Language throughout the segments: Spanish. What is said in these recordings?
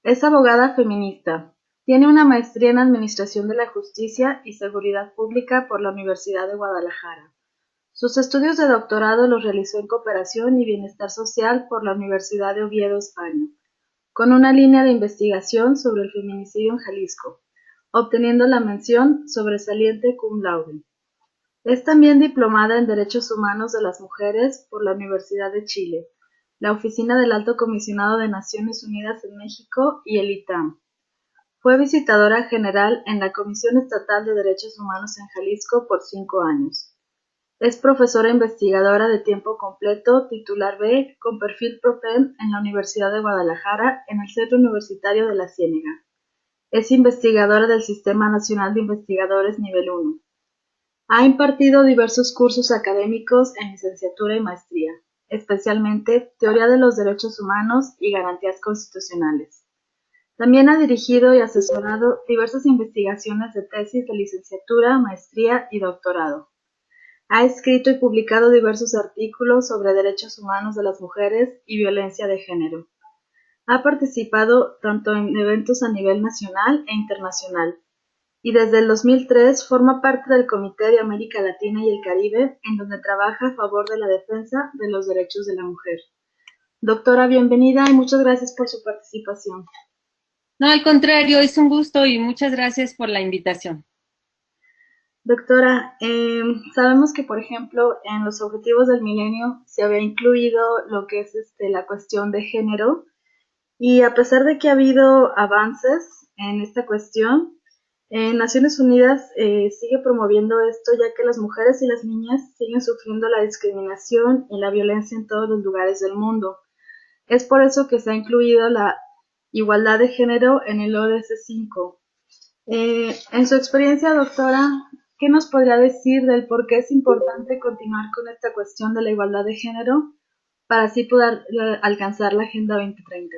Es abogada feminista. Tiene una maestría en Administración de la Justicia y Seguridad Pública por la Universidad de Guadalajara. Sus estudios de doctorado los realizó en Cooperación y Bienestar Social por la Universidad de Oviedo, España, con una línea de investigación sobre el feminicidio en Jalisco, obteniendo la mención sobresaliente cum laude. Es también diplomada en Derechos Humanos de las Mujeres por la Universidad de Chile, la Oficina del Alto Comisionado de Naciones Unidas en México y el ITAM. Fue visitadora general en la Comisión Estatal de Derechos Humanos en Jalisco por 5 años. Es profesora investigadora de tiempo completo, titular B, con perfil ProPEM en la Universidad de Guadalajara, en el Centro Universitario de la Ciénega. Es investigadora del Sistema Nacional de Investigadores Nivel 1. Ha impartido diversos cursos académicos en licenciatura y maestría, especialmente Teoría de los Derechos Humanos y Garantías Constitucionales. También ha dirigido y asesorado diversas investigaciones de tesis de licenciatura, maestría y doctorado. Ha escrito y publicado diversos artículos sobre derechos humanos de las mujeres y violencia de género. Ha participado tanto en eventos a nivel nacional e internacional, y desde el 2003 forma parte del Comité de América Latina y el Caribe, en donde trabaja a favor de la defensa de los derechos de la mujer. Doctora, bienvenida y muchas gracias por su participación. No, al contrario, es un gusto y muchas gracias por la invitación. Doctora, sabemos que, por ejemplo, en los Objetivos del Milenio se había incluido lo que es la cuestión de género, y a pesar de que ha habido avances en esta cuestión, Naciones Unidas sigue promoviendo esto, ya que las mujeres y las niñas siguen sufriendo la discriminación y la violencia en todos los lugares del mundo. Es por eso que se ha incluido la igualdad de género en el ODS 5. En su experiencia, doctora, ¿qué nos podría decir del por qué es importante continuar con esta cuestión de la igualdad de género para así poder alcanzar la Agenda 2030?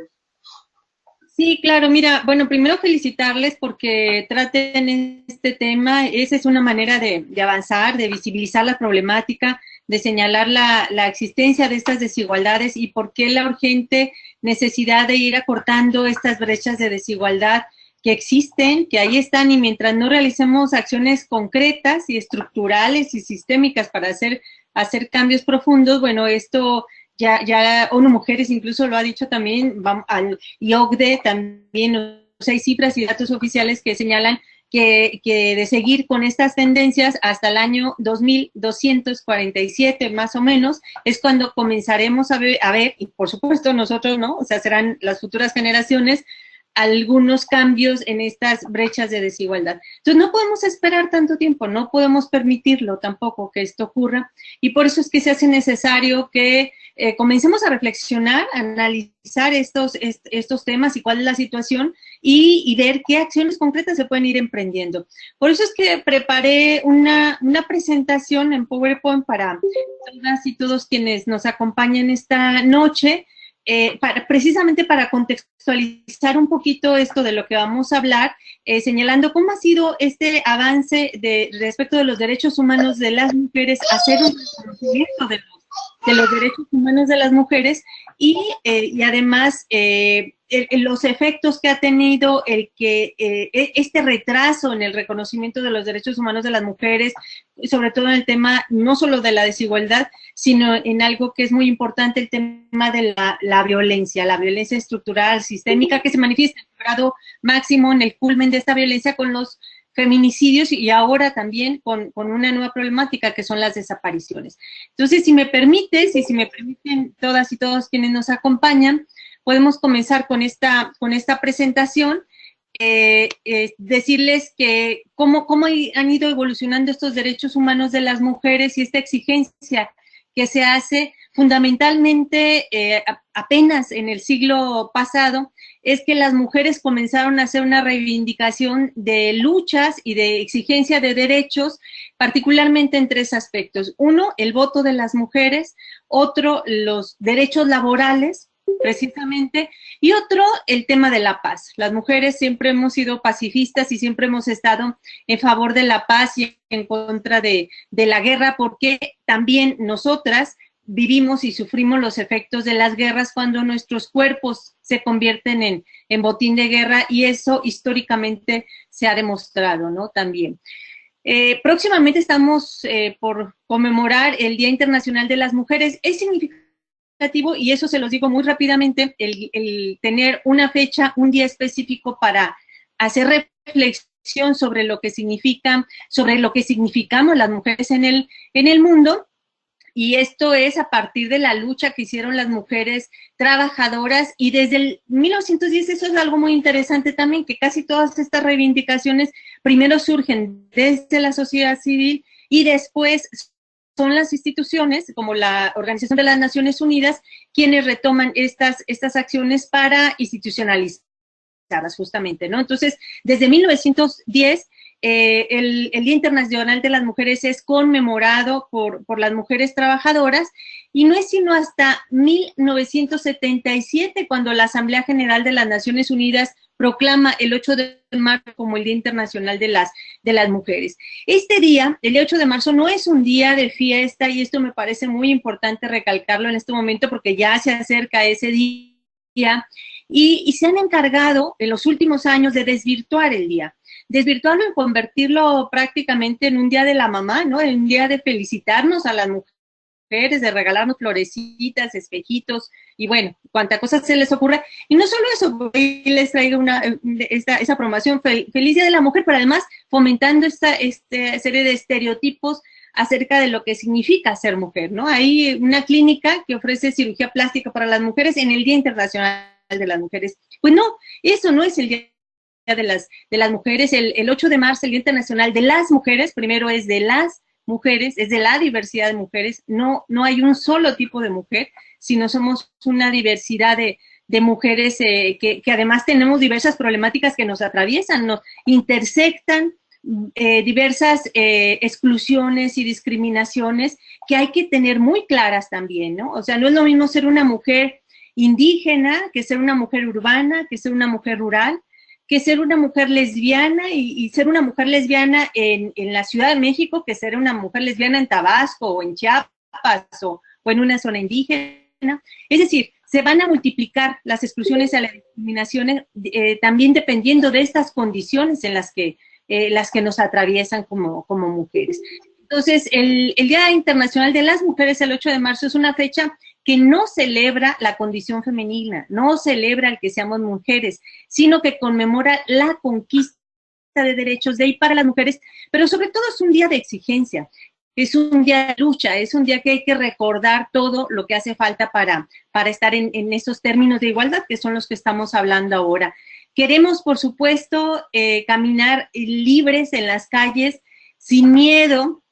Sí, claro, mira, bueno, primero felicitarles porque traten este tema. Esa es una manera de avanzar, de visibilizar la problemática, de señalar la existencia de estas desigualdades y por qué la urgente necesidad de ir acortando estas brechas de desigualdad que existen, que ahí están, y mientras no realicemos acciones concretas y estructurales y sistémicas para hacer cambios profundos, bueno, esto ya ONU Mujeres incluso lo ha dicho también, y OCDE también, o sea, hay cifras y datos oficiales que señalan que de seguir con estas tendencias hasta el año 2247 más o menos, es cuando comenzaremos a ver, y por supuesto nosotros, ¿no? O sea, serán las futuras generaciones, algunos cambios en estas brechas de desigualdad. Entonces no podemos esperar tanto tiempo, no podemos permitirlo tampoco que esto ocurra, y por eso es que se hace necesario que comencemos a reflexionar, a analizar estos temas y cuál es la situación y ver qué acciones concretas se pueden ir emprendiendo. Por eso es que preparé una presentación en PowerPoint para todas y todos quienes nos acompañan esta noche, precisamente para contextualizar un poquito esto de lo que vamos a hablar, señalando cómo ha sido este avance respecto de los derechos humanos de las mujeres, hacer un reconocimiento de los derechos humanos de las mujeres y además los efectos que ha tenido este retraso en el reconocimiento de los derechos humanos de las mujeres, sobre todo en el tema no solo de la desigualdad, sino en algo que es muy importante, el tema de la violencia estructural, sistémica, que se manifiesta en el grado máximo, en el culmen de esta violencia con los feminicidios y ahora también con una nueva problemática que son las desapariciones. Entonces, si me permiten todas y todos quienes nos acompañan, podemos comenzar con esta presentación. Decirles que cómo han ido evolucionando estos derechos humanos de las mujeres y esta exigencia que se hace fundamentalmente apenas en el siglo pasado, es que las mujeres comenzaron a hacer una reivindicación de luchas y de exigencia de derechos, particularmente en 3 aspectos. Uno, el voto de las mujeres; otro, los derechos laborales, precisamente, y otro, el tema de la paz. Las mujeres siempre hemos sido pacifistas y siempre hemos estado en favor de la paz y en contra de la guerra, porque también nosotras vivimos y sufrimos los efectos de las guerras cuando nuestros cuerpos se convierten en botín de guerra, y eso históricamente se ha demostrado, ¿no? También. Próximamente estamos por conmemorar el Día Internacional de las Mujeres. Es significativo, y eso se los digo muy rápidamente, el tener una fecha, un día específico para hacer reflexión sobre lo que significa, sobre lo que significamos las mujeres en el mundo. Y esto es a partir de la lucha que hicieron las mujeres trabajadoras, y desde el 1910, eso es algo muy interesante también, que casi todas estas reivindicaciones primero surgen desde la sociedad civil y después son las instituciones, como la Organización de las Naciones Unidas, quienes retoman estas acciones para institucionalizarlas justamente, ¿no? Entonces, desde 1910, el Día Internacional de las Mujeres es conmemorado por las mujeres trabajadoras, y no es sino hasta 1977 cuando la Asamblea General de las Naciones Unidas proclama el 8 de marzo como el Día Internacional de las Mujeres. Este día, el 8 de marzo, no es un día de fiesta, y esto me parece muy importante recalcarlo en este momento porque ya se acerca ese día, y se han encargado en los últimos años de desvirtuar el día, desvirtuarlo y convertirlo prácticamente en un día de la mamá, ¿no? En un día de felicitarnos a las mujeres, de regalarnos florecitas, espejitos, y bueno, cuánta cosa se les ocurra. Y no solo eso, les traigo esa promoción, Feliz Día de la Mujer, pero además fomentando esta serie de estereotipos acerca de lo que significa ser mujer, ¿no? Hay una clínica que ofrece cirugía plástica para las mujeres en el Día Internacional de las Mujeres. Pues no, eso no es el Día de las Mujeres. El 8 de marzo, el Día Internacional de las Mujeres, primero es de las mujeres, es de la diversidad de mujeres. No hay un solo tipo de mujer, sino somos una diversidad de mujeres que además tenemos diversas problemáticas que nos atraviesan, nos intersectan diversas exclusiones y discriminaciones que hay que tener muy claras también, ¿no? O sea, no es lo mismo ser una mujer indígena que ser una mujer urbana, que ser una mujer rural, que ser una mujer lesbiana, y ser una mujer lesbiana en la Ciudad de México, que ser una mujer lesbiana en Tabasco o en Chiapas o en una zona indígena. Es decir, se van a multiplicar las exclusiones y las discriminaciones también dependiendo de estas condiciones en las que nos atraviesan como mujeres. Entonces, el Día Internacional de las Mujeres, el 8 de marzo, es una fecha que no celebra la condición femenina, no celebra el que seamos mujeres, sino que conmemora la conquista de derechos de y para las mujeres, pero sobre todo es un día de exigencia, es un día de lucha, es un día que hay que recordar todo lo que hace falta para estar en esos términos de igualdad que son los que estamos hablando ahora. Queremos, por supuesto, caminar libres en las calles, sin miedo,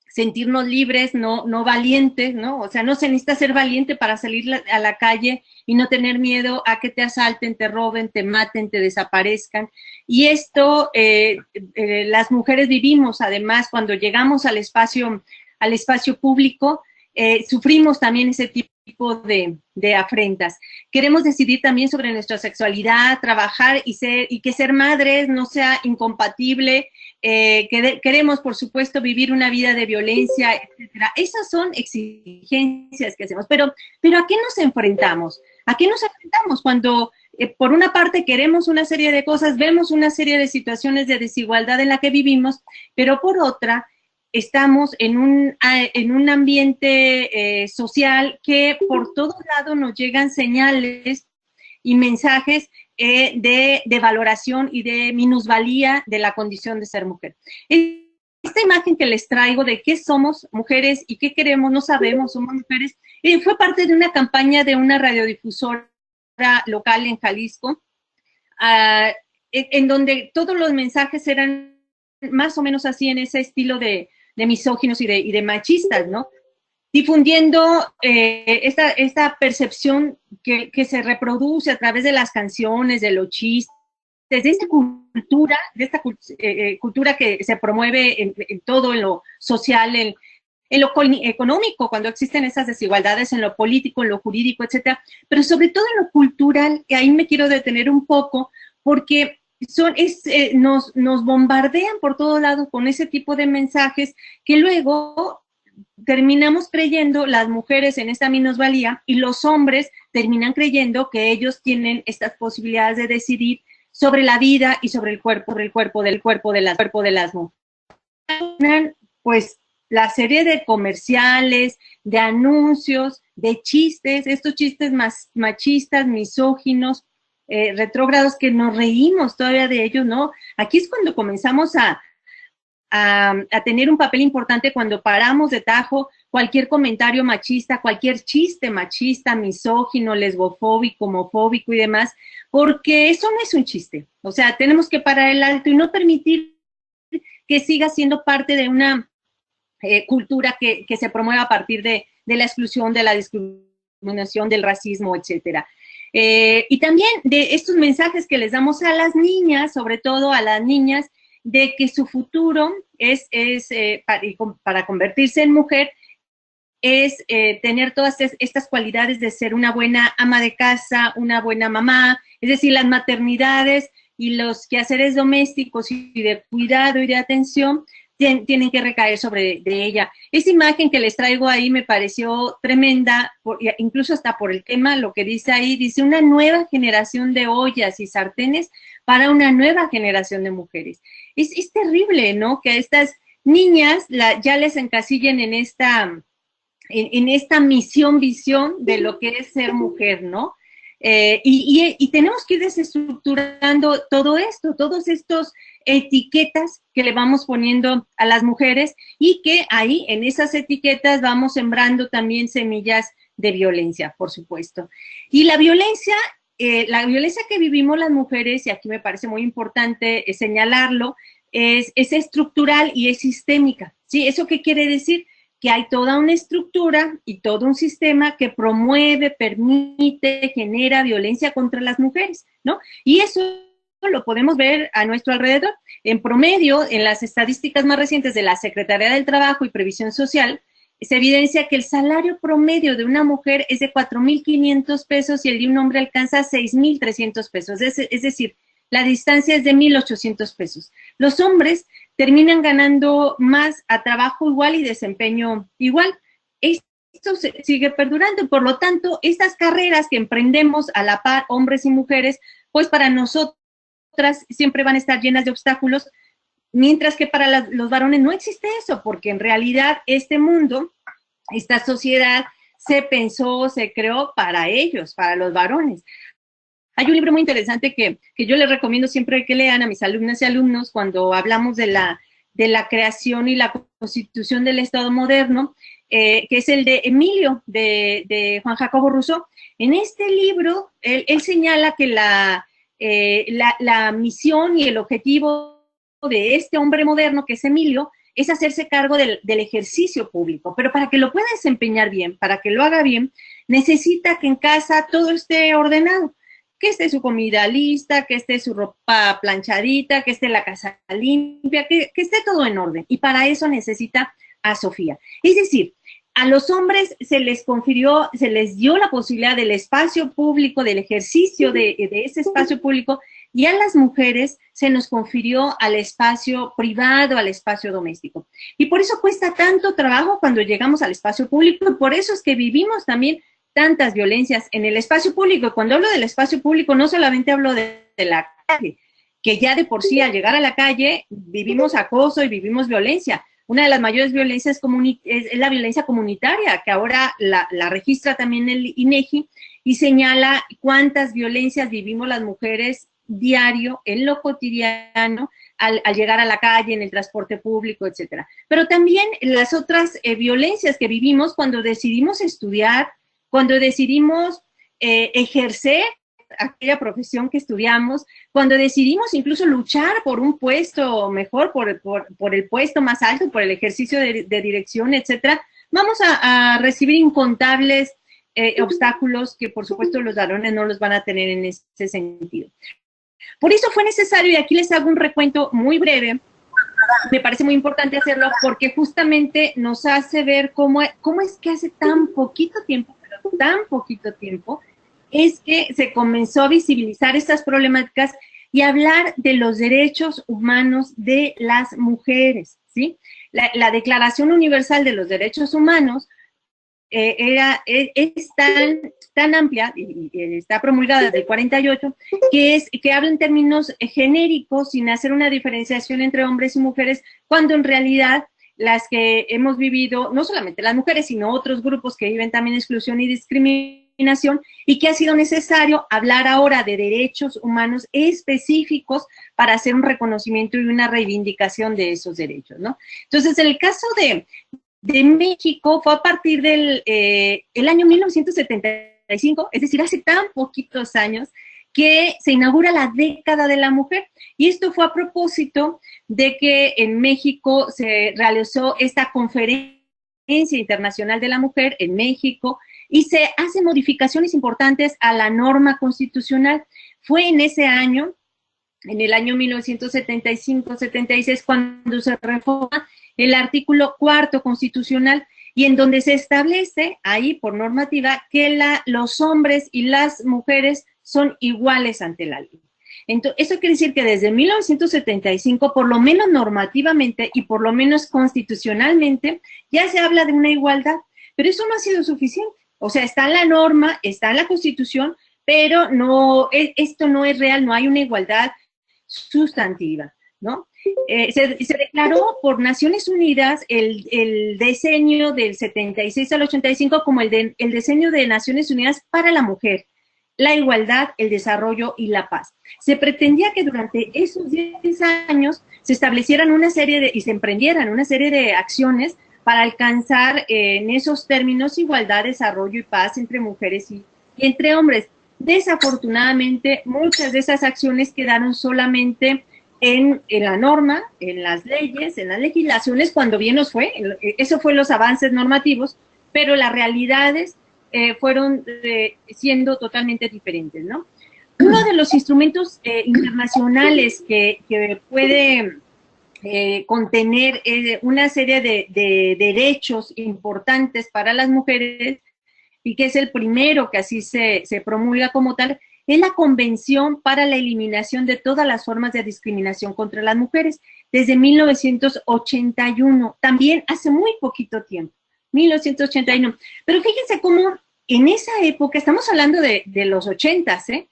sentirnos libres, no valientes, ¿no? O sea, no se necesita ser valiente para salir a la calle y no tener miedo a que te asalten, te roben, te maten, te desaparezcan. Y esto, las mujeres vivimos, además, cuando llegamos al espacio público, sufrimos también ese tipo de afrentas. Queremos decidir también sobre nuestra sexualidad, trabajar y que ser madres no sea incompatible. Queremos, por supuesto, vivir una vida de violencia, etcétera. Esas son exigencias que hacemos. Pero ¿a qué nos enfrentamos? ¿A qué nos enfrentamos cuando, por una parte, queremos una serie de cosas, vemos una serie de situaciones de desigualdad en la que vivimos, pero por otra, estamos en un ambiente social que por todos lados nos llegan señales y mensajes de valoración y de minusvalía de la condición de ser mujer. Esta imagen que les traigo de qué somos mujeres y qué queremos, no sabemos, somos mujeres, fue parte de una campaña de una radiodifusora local en Jalisco, en donde todos los mensajes eran más o menos así, en ese estilo de misóginos y de machistas, ¿no? Difundiendo esta percepción que se reproduce a través de las canciones, de los chistes, de esta cultura que se promueve en todo, en lo social, en lo económico, cuando existen esas desigualdades, en lo político, en lo jurídico, etcétera, pero sobre todo en lo cultural, que ahí me quiero detener un poco, porque nos bombardean por todos lados con ese tipo de mensajes que luego terminamos creyendo las mujeres en esta minusvalía y los hombres terminan creyendo que ellos tienen estas posibilidades de decidir sobre la vida y sobre el cuerpo de las mujeres. Pues la serie de comerciales, de anuncios, de chistes, estos chistes más machistas, misóginos, retrógrados, que nos reímos todavía de ellos, ¿no? Aquí es cuando comenzamos a tener un papel importante, cuando paramos de tajo cualquier comentario machista, cualquier chiste machista, misógino, lesbofóbico, homofóbico y demás, porque eso no es un chiste. O sea, tenemos que parar el alto y no permitir que siga siendo parte de una cultura que se promueva a partir de la exclusión, de la discriminación, del racismo, etcétera. Y también de estos mensajes que les damos a las niñas, sobre todo a las niñas, de que su futuro es para convertirse en mujer, es tener todas estas cualidades de ser una buena ama de casa, una buena mamá, es decir, las maternidades y los quehaceres domésticos y de cuidado y de atención tienen que recaer sobre de ella. Esa imagen que les traigo ahí me pareció tremenda, incluso hasta por el tema, lo que dice ahí, dice una nueva generación de ollas y sartenes para una nueva generación de mujeres. Es terrible, ¿no? Que a estas niñas ya les encasillen en esta visión de lo que es ser mujer, ¿no? Y tenemos que ir desestructurando todo esto, todos estos etiquetas que le vamos poniendo a las mujeres y que ahí en esas etiquetas vamos sembrando también semillas de violencia, por supuesto. Y la violencia que vivimos las mujeres, y aquí me parece muy importante señalarlo, es estructural y es sistémica, ¿sí? ¿Eso qué quiere decir? Que hay toda una estructura y todo un sistema que promueve, permite, genera violencia contra las mujeres, ¿no? Y eso lo podemos ver a nuestro alrededor. En promedio, en las estadísticas más recientes de la Secretaría del Trabajo y Previsión Social, se evidencia que el salario promedio de una mujer es de 4,500 pesos y el de un hombre alcanza 6,300 pesos. Es decir, la distancia es de 1,800 pesos. Los hombres terminan ganando más a trabajo igual y desempeño igual. Esto sigue perdurando. Por lo tanto, estas carreras que emprendemos a la par, hombres y mujeres, pues para nosotras siempre van a estar llenas de obstáculos, mientras que para los varones no existe eso, porque en realidad este mundo, esta sociedad, se pensó, se creó para ellos, para los varones. Hay un libro muy interesante que yo les recomiendo siempre que lean a mis alumnas y alumnos cuando hablamos de la creación y la constitución del Estado moderno, que es el de Emilio, de Juan Jacobo Rousseau. En este libro, él señala que la misión y el objetivo de este hombre moderno, que es Emilio, es hacerse cargo del ejercicio público, pero para que lo pueda desempeñar bien, para que lo haga bien, necesita que en casa todo esté ordenado, que esté su comida lista, que esté su ropa planchadita, que esté la casa limpia, que esté todo en orden. Y para eso necesita a Sofía. Es decir, a los hombres se les confirió, se les dio la posibilidad del espacio público, del ejercicio de ese espacio público, y a las mujeres se nos confirió al espacio privado, al espacio doméstico. Y por eso cuesta tanto trabajo cuando llegamos al espacio público, y por eso es que vivimos también tantas violencias en el espacio público. Cuando hablo del espacio público, no solamente hablo de la calle, que ya de por sí al llegar a la calle vivimos acoso y vivimos violencia. Una de las mayores violencias es la violencia comunitaria, que ahora la registra también el INEGI y señala cuántas violencias vivimos las mujeres diario, en lo cotidiano, al llegar a la calle, en el transporte público, etcétera. Pero también las otras violencias que vivimos cuando decidimos estudiar, cuando decidimos ejercer aquella profesión que estudiamos, cuando decidimos incluso luchar por un puesto mejor, por el puesto más alto, por el ejercicio de dirección, etcétera, vamos a recibir incontables obstáculos que por supuesto los varones no los van a tener en ese sentido. Por eso fue necesario, y aquí les hago un recuento muy breve, me parece muy importante hacerlo porque justamente nos hace ver cómo es que hace tan poquito tiempo, es que se comenzó a visibilizar estas problemáticas y hablar de los derechos humanos de las mujeres, ¿sí? la Declaración Universal de los Derechos Humanos es tan amplia, y está promulgada desde el 48, que habla en términos genéricos, sin hacer una diferenciación entre hombres y mujeres, cuando en realidad las que hemos vivido, no solamente las mujeres, sino otros grupos que viven también exclusión y discriminación, y que ha sido necesario hablar ahora de derechos humanos específicos para hacer un reconocimiento y una reivindicación de esos derechos, ¿no? Entonces, en el caso de México fue a partir del el año 1975, es decir, hace tan poquitos años, que se inaugura la década de la mujer. Y esto fue a propósito de que en México se realizó esta conferencia internacional de la mujer en México y se hacen modificaciones importantes a la norma constitucional. Fue en ese año, en el año 1975-76, cuando se reforma el artículo 4 constitucional, y en donde se establece ahí por normativa que los hombres y las mujeres son iguales ante la ley. Entonces, eso quiere decir que desde 1975, por lo menos normativamente y por lo menos constitucionalmente, ya se habla de una igualdad, pero eso no ha sido suficiente. O sea, está en la norma, está en la Constitución, pero no, esto no es real, no hay una igualdad sustantiva, ¿no? Se declaró por Naciones Unidas el diseño del 76 al 85 como el diseño de Naciones Unidas para la mujer, la igualdad, el desarrollo y la paz. Se pretendía que durante esos 10 años se establecieran y se emprendieran una serie de acciones para alcanzar en esos términos igualdad, desarrollo y paz entre mujeres y entre hombres. Desafortunadamente, muchas de esas acciones quedaron solamente en la norma, en las leyes, en las legislaciones, cuando bien nos fue, eso fue los avances normativos, pero las realidades fueron siendo totalmente diferentes, ¿no? Uno de los instrumentos internacionales que puede contener una serie de derechos importantes para las mujeres, y que es el primero que así se promulga como tal, es la Convención para la Eliminación de todas las formas de discriminación contra las mujeres, desde 1981, también hace muy poquito tiempo, 1981. Pero fíjense cómo en esa época, estamos hablando de los 80s,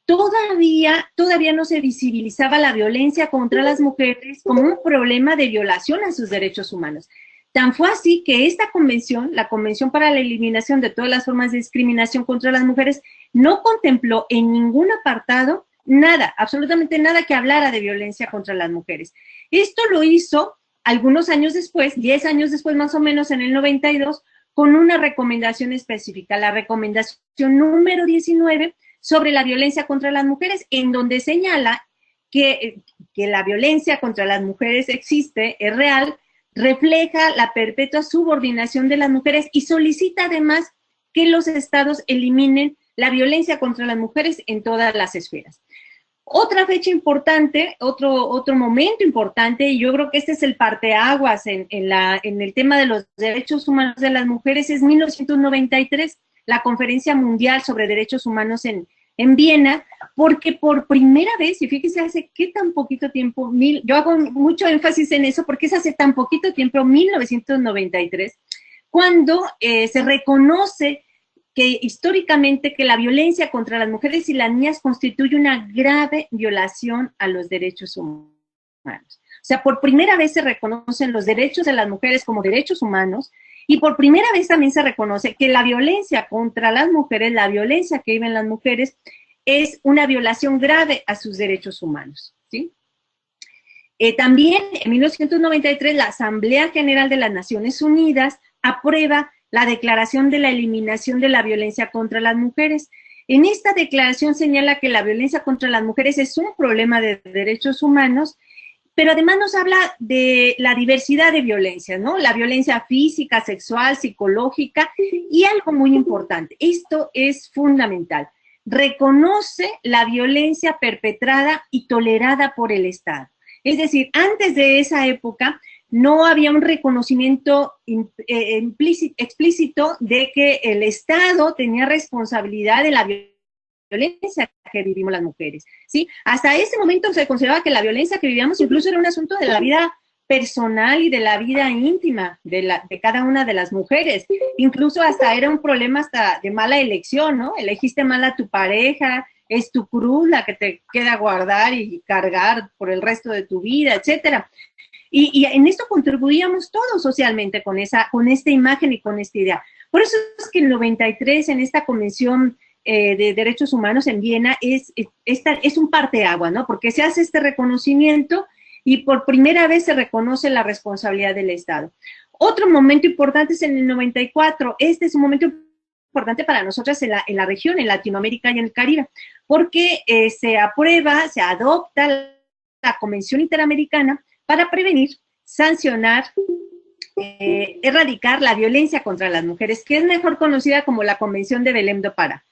todavía no se visibilizaba la violencia contra las mujeres como un problema de violación a sus derechos humanos. Tan fue así que esta convención, la Convención para la Eliminación de todas las formas de discriminación contra las mujeres, no contempló en ningún apartado nada, absolutamente nada que hablara de violencia contra las mujeres. Esto lo hizo algunos años después, 10 años después más o menos, en el 92, con una recomendación específica, la recomendación número 19 sobre la violencia contra las mujeres, en donde señala que la violencia contra las mujeres existe, es real, refleja la perpetua subordinación de las mujeres y solicita además que los estados eliminen la violencia contra las mujeres en todas las esferas. Otra fecha importante, otro momento importante, y yo creo que este es el parteaguas en el tema de los derechos humanos de las mujeres, es 1993, la Conferencia Mundial sobre Derechos Humanos en Viena, porque por primera vez, y fíjese hace qué tan poquito tiempo, yo hago mucho énfasis en eso porque es hace tan poquito tiempo, 1993, cuando se reconoce que históricamente que la violencia contra las mujeres y las niñas constituye una grave violación a los derechos humanos. O sea, por primera vez se reconocen los derechos de las mujeres como derechos humanos, y por primera vez también se reconoce que la violencia contra las mujeres, la violencia que viven las mujeres, es una violación grave a sus derechos humanos, ¿sí? También en 1993 la Asamblea General de las Naciones Unidas aprueba la Declaración de la Eliminación de la Violencia contra las Mujeres. En esta declaración señala que la violencia contra las mujeres es un problema de derechos humanos, pero además nos habla de la diversidad de violencias, ¿no? La violencia física, sexual, psicológica, y algo muy importante, esto es fundamental, reconoce la violencia perpetrada y tolerada por el Estado. Es decir, antes de esa época no había un reconocimiento explícito de que el Estado tenía responsabilidad de la violencia que vivimos las mujeres, ¿sí? Hasta ese momento se consideraba que la violencia que vivíamos incluso era un asunto de la vida personal y de la vida íntima de cada una de las mujeres. Incluso hasta era un problema hasta de mala elección, ¿no? Elegiste mal a tu pareja, es tu cruz la que te queda guardar y cargar por el resto de tu vida, etcétera. Y en esto contribuíamos todos socialmente con esta imagen y con esta idea. Por eso es que el 93 en esta Convención de Derechos Humanos en Viena es un parteaguas, ¿no? Porque se hace este reconocimiento y por primera vez se reconoce la responsabilidad del Estado. Otro momento importante es en el 94. Este es un momento importante para nosotras en la región, en Latinoamérica y en el Caribe, porque se adopta la Convención Interamericana para prevenir, sancionar, erradicar la violencia contra las mujeres, que es mejor conocida como la Convención de Belém do Pará.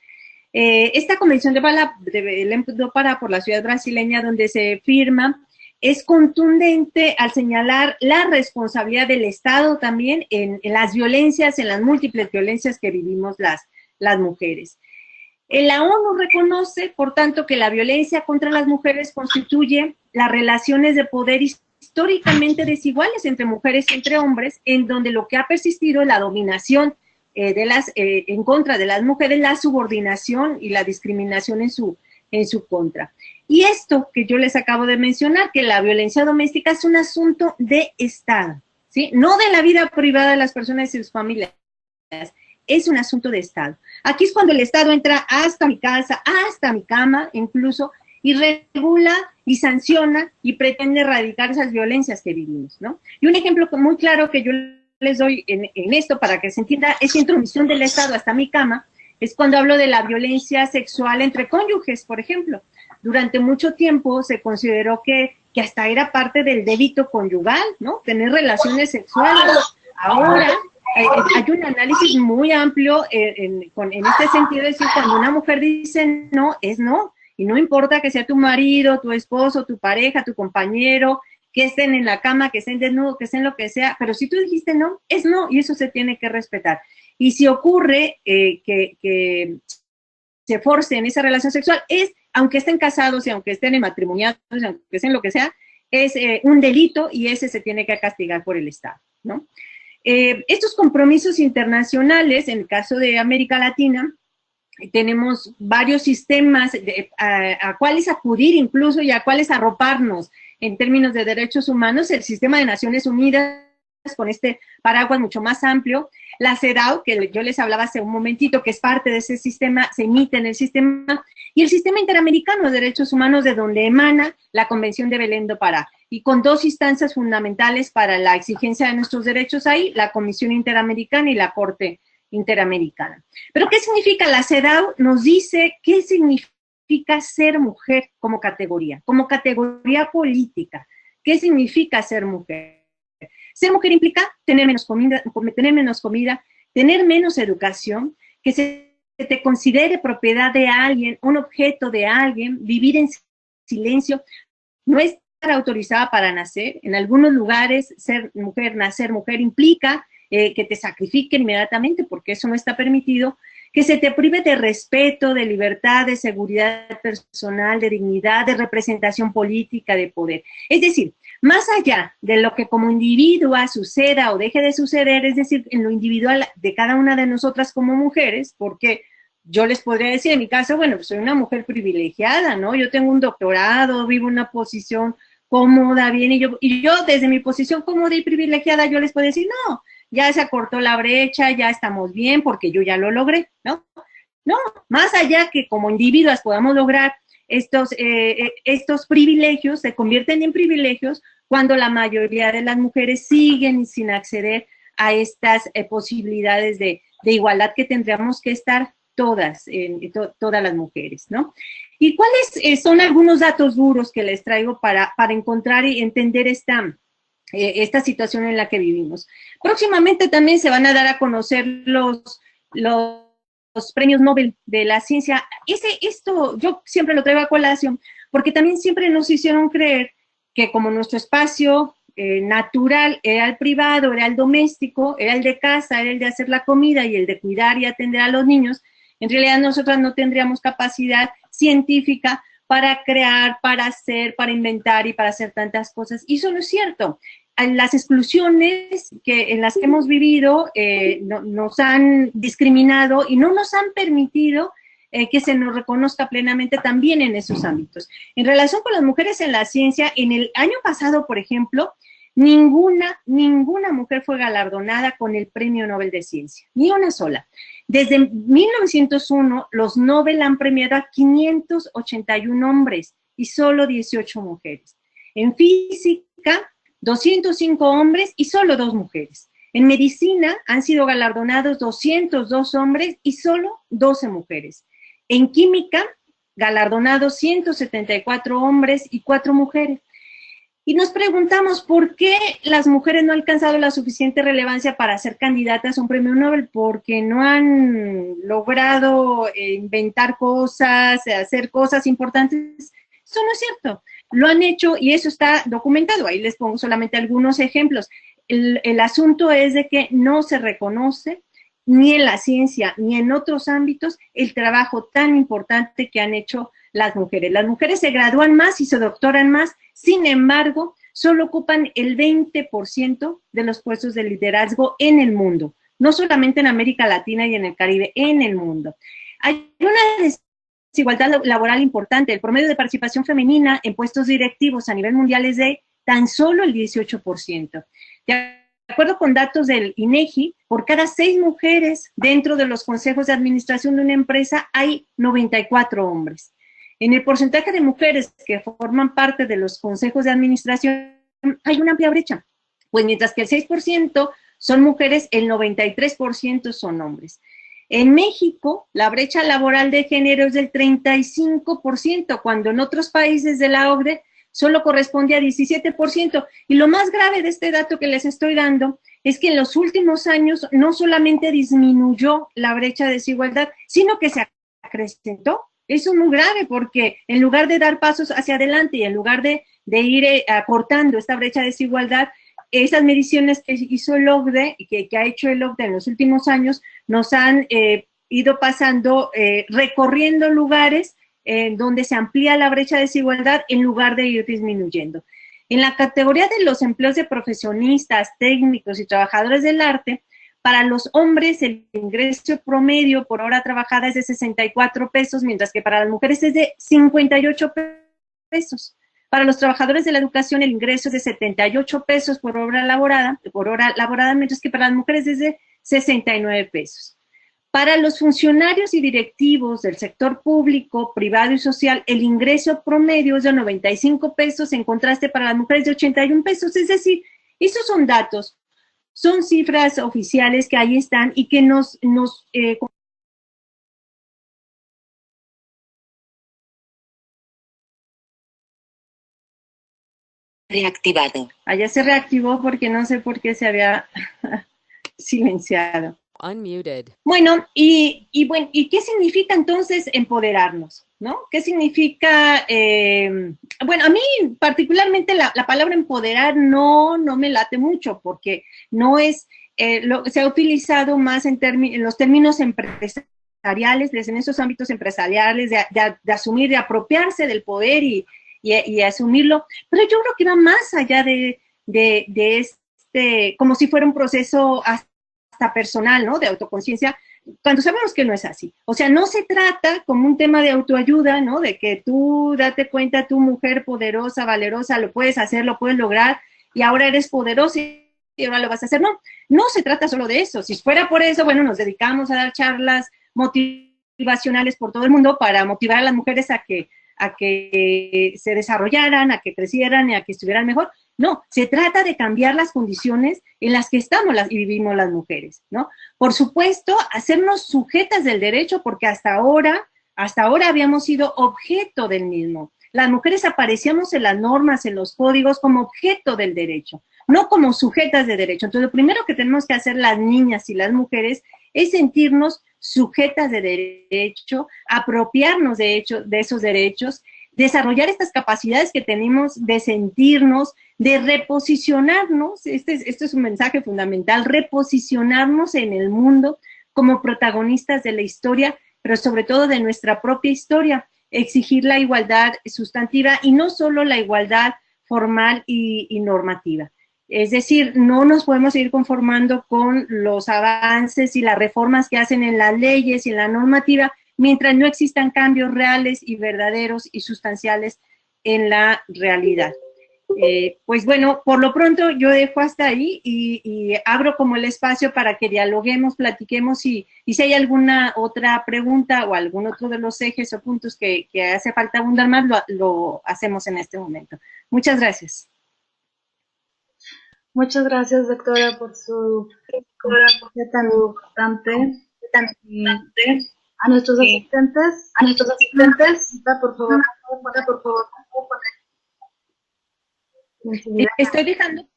Esta Convención de Belém do Pará por la ciudad brasileña donde se firma es contundente al señalar la responsabilidad del Estado también en las violencias, en las múltiples violencias que vivimos las mujeres. La ONU reconoce, por tanto, que la violencia contra las mujeres constituye las relaciones de poder históricamente desiguales entre mujeres y entre hombres, en donde lo que ha persistido es la dominación en contra de las mujeres, la subordinación y la discriminación en su contra. Y esto que yo les acabo de mencionar, que la violencia doméstica es un asunto de Estado, ¿sí? No de la vida privada de las personas y sus familias, es un asunto de Estado. Aquí es cuando el Estado entra hasta mi casa, hasta mi cama, incluso, y regula y sanciona y pretende erradicar esas violencias que vivimos, ¿no? Y un ejemplo muy claro que yo les doy en esto para que se entienda esa intromisión del Estado hasta mi cama, es cuando hablo de la violencia sexual entre cónyuges, por ejemplo. Durante mucho tiempo se consideró que hasta era parte del débito conyugal, ¿no? Tener relaciones sexuales. Ahora hay un análisis muy amplio en este sentido, es decir, cuando una mujer dice no, es no. Y no importa que sea tu marido, tu esposo, tu pareja, tu compañero, que estén en la cama, que estén desnudos, que estén lo que sea, pero si tú dijiste no, es no, y eso se tiene que respetar. Y si ocurre que se force en esa relación sexual, aunque estén casados y aunque estén en matrimoniados, aunque estén lo que sea, es un delito y ese se tiene que castigar por el Estado, ¿no? Estos compromisos internacionales, en el caso de América Latina, tenemos varios sistemas a cuáles acudir incluso y a cuáles arroparnos en términos de derechos humanos. El sistema de Naciones Unidas con este paraguas mucho más amplio, la CEDAW, que yo les hablaba hace un momentito, que es parte de ese sistema, se emite en el sistema, y el Sistema Interamericano de Derechos Humanos, de donde emana la Convención de Belém do Pará, y con dos instancias fundamentales para la exigencia de nuestros derechos ahí, la Comisión Interamericana y la Corte Interamericana. ¿Pero qué significa? La CEDAW nos dice qué significa ser mujer como categoría política. ¿Qué significa ser mujer? Ser mujer implica tener menos comida, tener menos educación, que se te considere propiedad de alguien, un objeto de alguien, vivir en silencio, no estar autorizada para nacer. En algunos lugares nacer mujer implica que te sacrifiquen inmediatamente, porque eso no está permitido, que se te prive de respeto, de libertad, de seguridad personal, de dignidad, de representación política, de poder. Es decir, más allá de lo que como individua suceda o deje de suceder, es decir, en lo individual de cada una de nosotras como mujeres, porque yo les podría decir, en mi caso, bueno, pues soy una mujer privilegiada, ¿no? Yo tengo un doctorado, vivo en una posición cómoda, bien, y yo desde mi posición cómoda y privilegiada, yo les puedo decir, no, ya se acortó la brecha, ya estamos bien, porque yo ya lo logré, ¿no? No, más allá que como individuas podamos lograr estos privilegios, se convierten en privilegios cuando la mayoría de las mujeres siguen sin acceder a estas posibilidades de igualdad que tendríamos que estar todas las mujeres, ¿no? ¿Y cuáles son algunos datos duros que les traigo para encontrar y entender esta situación en la que vivimos? Próximamente también se van a dar a conocer los premios Nobel de la ciencia. Esto yo siempre lo traigo a colación, porque también siempre nos hicieron creer que como nuestro espacio natural era el privado, era el doméstico, era el de casa, era el de hacer la comida y el de cuidar y atender a los niños, en realidad nosotras no tendríamos capacidad científica para crear, para hacer, para inventar y para hacer tantas cosas. Y eso no es cierto. las exclusiones en las que hemos vivido nos han discriminado y no nos han permitido que se nos reconozca plenamente también en esos ámbitos. En relación con las mujeres en la ciencia, en el año pasado, por ejemplo, ninguna mujer fue galardonada con el Premio Nobel de Ciencia, ni una sola. Desde 1901, los Nobel han premiado a 581 hombres y solo 18 mujeres. En física, 205 hombres y solo 2 mujeres. En medicina han sido galardonados 202 hombres y solo 12 mujeres. En química, galardonados 174 hombres y 4 mujeres. Y nos preguntamos por qué las mujeres no han alcanzado la suficiente relevancia para ser candidatas a un premio Nobel, porque no han logrado inventar cosas, hacer cosas importantes. Eso no es cierto. Lo han hecho y eso está documentado. Ahí les pongo solamente algunos ejemplos. El asunto es de que no se reconoce ni en la ciencia ni en otros ámbitos el trabajo tan importante que han hecho las mujeres. Las mujeres se gradúan más y se doctoran más, sin embargo, solo ocupan el 20% de los puestos de liderazgo en el mundo, no solamente en América Latina y en el Caribe, en el mundo. Hay una desigualdad laboral importante. El promedio de participación femenina en puestos directivos a nivel mundial es de tan solo el 18%. De acuerdo con datos del INEGI, por cada 6 mujeres dentro de los consejos de administración de una empresa hay 94 hombres. En el porcentaje de mujeres que forman parte de los consejos de administración hay una amplia brecha, pues mientras que el 6% son mujeres, el 93% son hombres. En México, la brecha laboral de género es del 35%, cuando en otros países de la OCDE solo corresponde a 17%. Y lo más grave de este dato que les estoy dando es que en los últimos años no solamente disminuyó la brecha de desigualdad, sino que se acrecentó. Eso es muy grave porque en lugar de dar pasos hacia adelante y en lugar de ir acortando esta brecha de desigualdad, esas mediciones que hizo el OCDE, que ha hecho el OCDE en los últimos años, nos han ido pasando, recorriendo lugares donde se amplía la brecha de desigualdad en lugar de ir disminuyendo. En la categoría de los empleos de profesionistas, técnicos y trabajadores del arte, para los hombres el ingreso promedio por hora trabajada es de 64 pesos, mientras que para las mujeres es de 58 pesos. Para los trabajadores de la educación el ingreso es de 78 pesos por hora laborada, mientras que para las mujeres es de 69 pesos. Para los funcionarios y directivos del sector público, privado y social, el ingreso promedio es de 95 pesos, en contraste para las mujeres de 81 pesos. Es decir, esos son datos, son cifras oficiales que ahí están y que nos reactivado. Allá se reactivó porque no sé por qué se había silenciado. Unmuted. Bueno, ¿y qué significa entonces empoderarnos? ¿No? ¿Qué significa? Bueno, a mí particularmente la palabra empoderar no me late mucho porque no es, se ha utilizado más en los términos empresariales, en esos ámbitos empresariales de asumir, de apropiarse del poder y asumirlo, pero yo creo que va más allá de este, como si fuera un proceso hasta personal, ¿no? De autoconciencia, cuando sabemos que no es así. O sea, no se trata como un tema de autoayuda, ¿no? De que tú date cuenta, tú mujer poderosa, valerosa, lo puedes hacer, lo puedes lograr, y ahora eres poderosa y ahora lo vas a hacer. No, no se trata solo de eso. Si fuera por eso, bueno, nos dedicamos a dar charlas motivacionales por todo el mundo para motivar a las mujeres a que se desarrollaran, a que crecieran y a que estuvieran mejor. No, se trata de cambiar las condiciones en las que estamos y vivimos las mujeres, ¿no? Por supuesto, hacernos sujetas del derecho, porque hasta ahora habíamos sido objeto del mismo. Las mujeres aparecíamos en las normas, en los códigos, como objeto del derecho, no como sujetas de derecho. Entonces, lo primero que tenemos que hacer las niñas y las mujeres es sentirnos sujetas de derecho, apropiarnos de esos derechos, desarrollar estas capacidades que tenemos de sentirnos, de reposicionarnos, este es un mensaje fundamental, reposicionarnos en el mundo como protagonistas de la historia, pero sobre todo de nuestra propia historia, exigir la igualdad sustantiva y no solo la igualdad formal y normativa. Es decir, no nos podemos seguir conformando con los avances y las reformas que hacen en las leyes y en la normativa mientras no existan cambios reales y verdaderos y sustanciales en la realidad. Pues bueno, por lo pronto yo dejo hasta ahí y abro como el espacio para que dialoguemos, platiquemos y si hay alguna otra pregunta o algún otro de los ejes o puntos que hace falta abundar más, lo hacemos en este momento. Muchas gracias. Muchas gracias, doctora, por su conferencia tan importante. A nuestros asistentes, por favor, estoy dejando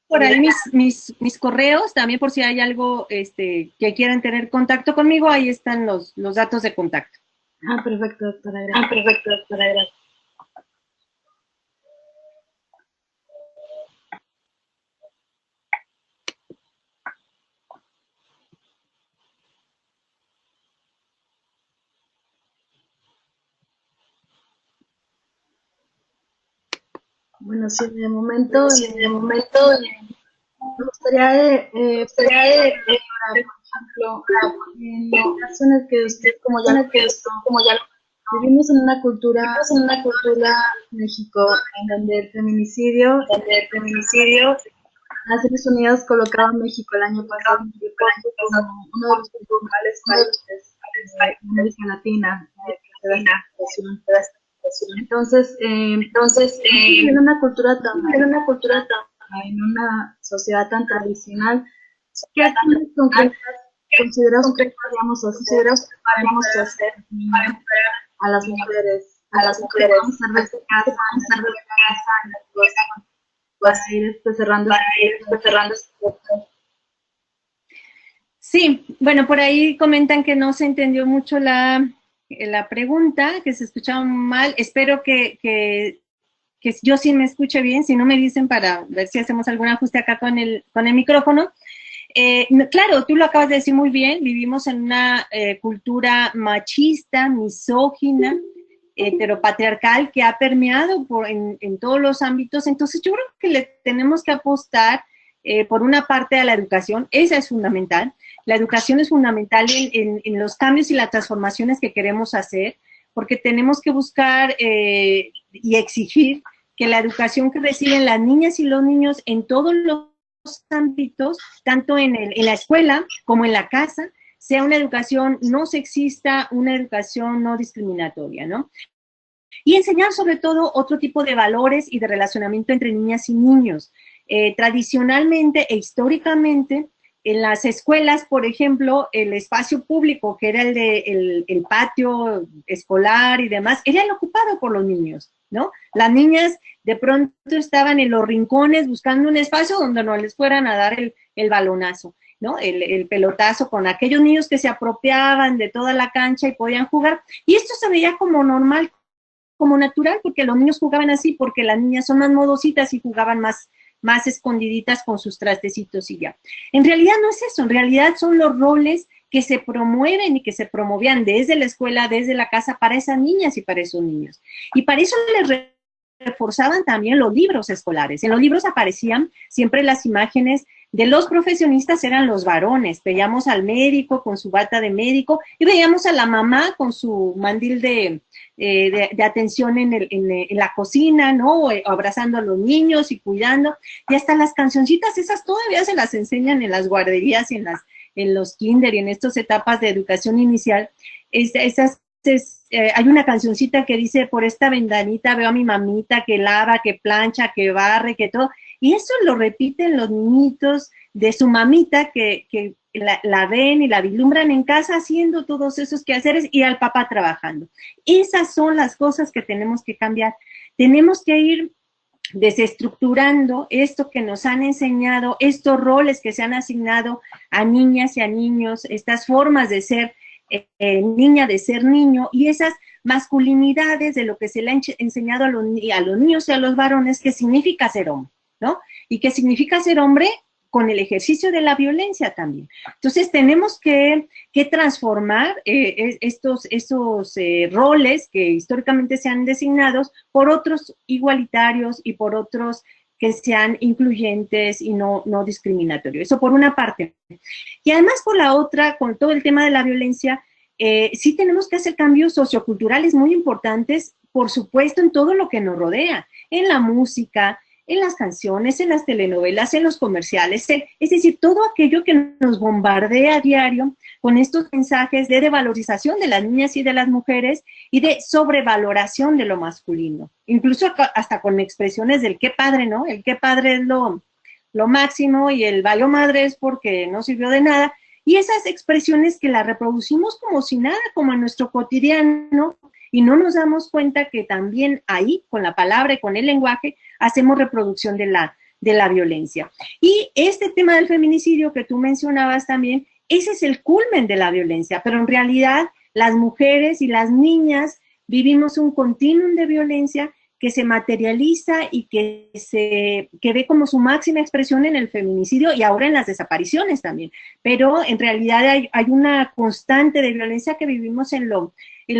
por ahí mis correos, también por si hay algo que quieran tener contacto conmigo, ahí están los datos de contacto. Perfecto, doctora, gracias. Bueno, sí, de momento, me gustaría, por ejemplo, en el caso en el que usted, como ya vivimos en una cultura en México, en donde el feminicidio, Naciones Unidas colocaba a México el año pasado como uno de los principales países de América Latina que se da esta situación. Entonces, en una cultura en una sociedad tan tradicional, ¿qué acciones concretas considera usted que podríamos hacer para empoderar a las mujeres? Vamos a ver para ir cerrando. Sí, bueno, por ahí comentan que no se entendió mucho la pregunta, que se escuchaba mal. Espero que yo sí me escuche bien, si no me dicen para ver si hacemos algún ajuste acá con el micrófono. Claro, tú lo acabas de decir muy bien, vivimos en una cultura machista, misógina, heteropatriarcal que ha permeado en todos los ámbitos. Entonces yo creo que le tenemos que apostar por una parte a la educación, esa es fundamental. La educación es fundamental en los cambios y las transformaciones que queremos hacer, porque tenemos que buscar y exigir que la educación que reciben las niñas y los niños en todos los ámbitos, tanto en la escuela como en la casa, sea una educación no sexista, una educación no discriminatoria, ¿no? Y enseñar sobre todo otro tipo de valores y de relacionamiento entre niñas y niños. Tradicionalmente e históricamente, en las escuelas, por ejemplo, el espacio público, que era el patio escolar y demás, era el ocupado por los niños, ¿no? Las niñas de pronto estaban en los rincones buscando un espacio donde no les fueran a dar el balonazo, ¿no? El pelotazo con aquellos niños que se apropiaban de toda la cancha y podían jugar. Y esto se veía como normal, como natural, porque los niños jugaban así, porque las niñas son más modositas y jugaban más escondiditas con sus trastecitos y ya. En realidad no es eso, en realidad son los roles que se promueven y que se promovían desde la escuela, desde la casa, para esas niñas y para esos niños. Y para eso les reforzaban también los libros escolares. En los libros aparecían siempre las imágenes de los profesionistas, eran los varones. Veíamos al médico con su bata de médico y veíamos a la mamá con su mandil de atención en la cocina, ¿no? Abrazando a los niños y cuidando. Y hasta las cancioncitas esas todavía se las enseñan en las guarderías y en los kinder y en estas etapas de educación inicial. Hay una cancioncita que dice, por esta ventanita veo a mi mamita que lava, que plancha, que barre, que todo. Y eso lo repiten los niñitos de su mamita que la ven y la vislumbran en casa haciendo todos esos quehaceres y al papá trabajando. Esas son las cosas que tenemos que cambiar. Tenemos que ir desestructurando esto que nos han enseñado, estos roles que se han asignado a niñas y a niños, estas formas de ser niña, de ser niño, y esas masculinidades de lo que se le ha enseñado a los niños y a los varones, que significa ser hombre, ¿no? Y que significa ser hombre con el ejercicio de la violencia también. Entonces tenemos que transformar esos roles que históricamente se han designado por otros igualitarios y por otros que sean incluyentes y no discriminatorios. Eso por una parte. Y además por la otra, con todo el tema de la violencia, sí tenemos que hacer cambios socioculturales muy importantes, por supuesto, en todo lo que nos rodea, en la música, en las canciones, en las telenovelas, en los comerciales, es decir, todo aquello que nos bombardea a diario con estos mensajes de devalorización de las niñas y de las mujeres y de sobrevaloración de lo masculino, incluso hasta con expresiones del qué padre, ¿no? El qué padre es lo máximo y el valió madre es porque no sirvió de nada, y esas expresiones que las reproducimos como si nada, como en nuestro cotidiano, y no nos damos cuenta que también ahí, con la palabra y con el lenguaje, hacemos reproducción de la violencia. Y este tema del feminicidio que tú mencionabas también, ese es el culmen de la violencia, pero en realidad las mujeres y las niñas vivimos un continuum de violencia que se materializa y que ve como su máxima expresión en el feminicidio y ahora en las desapariciones también. Pero en realidad hay una constante de violencia que vivimos en lo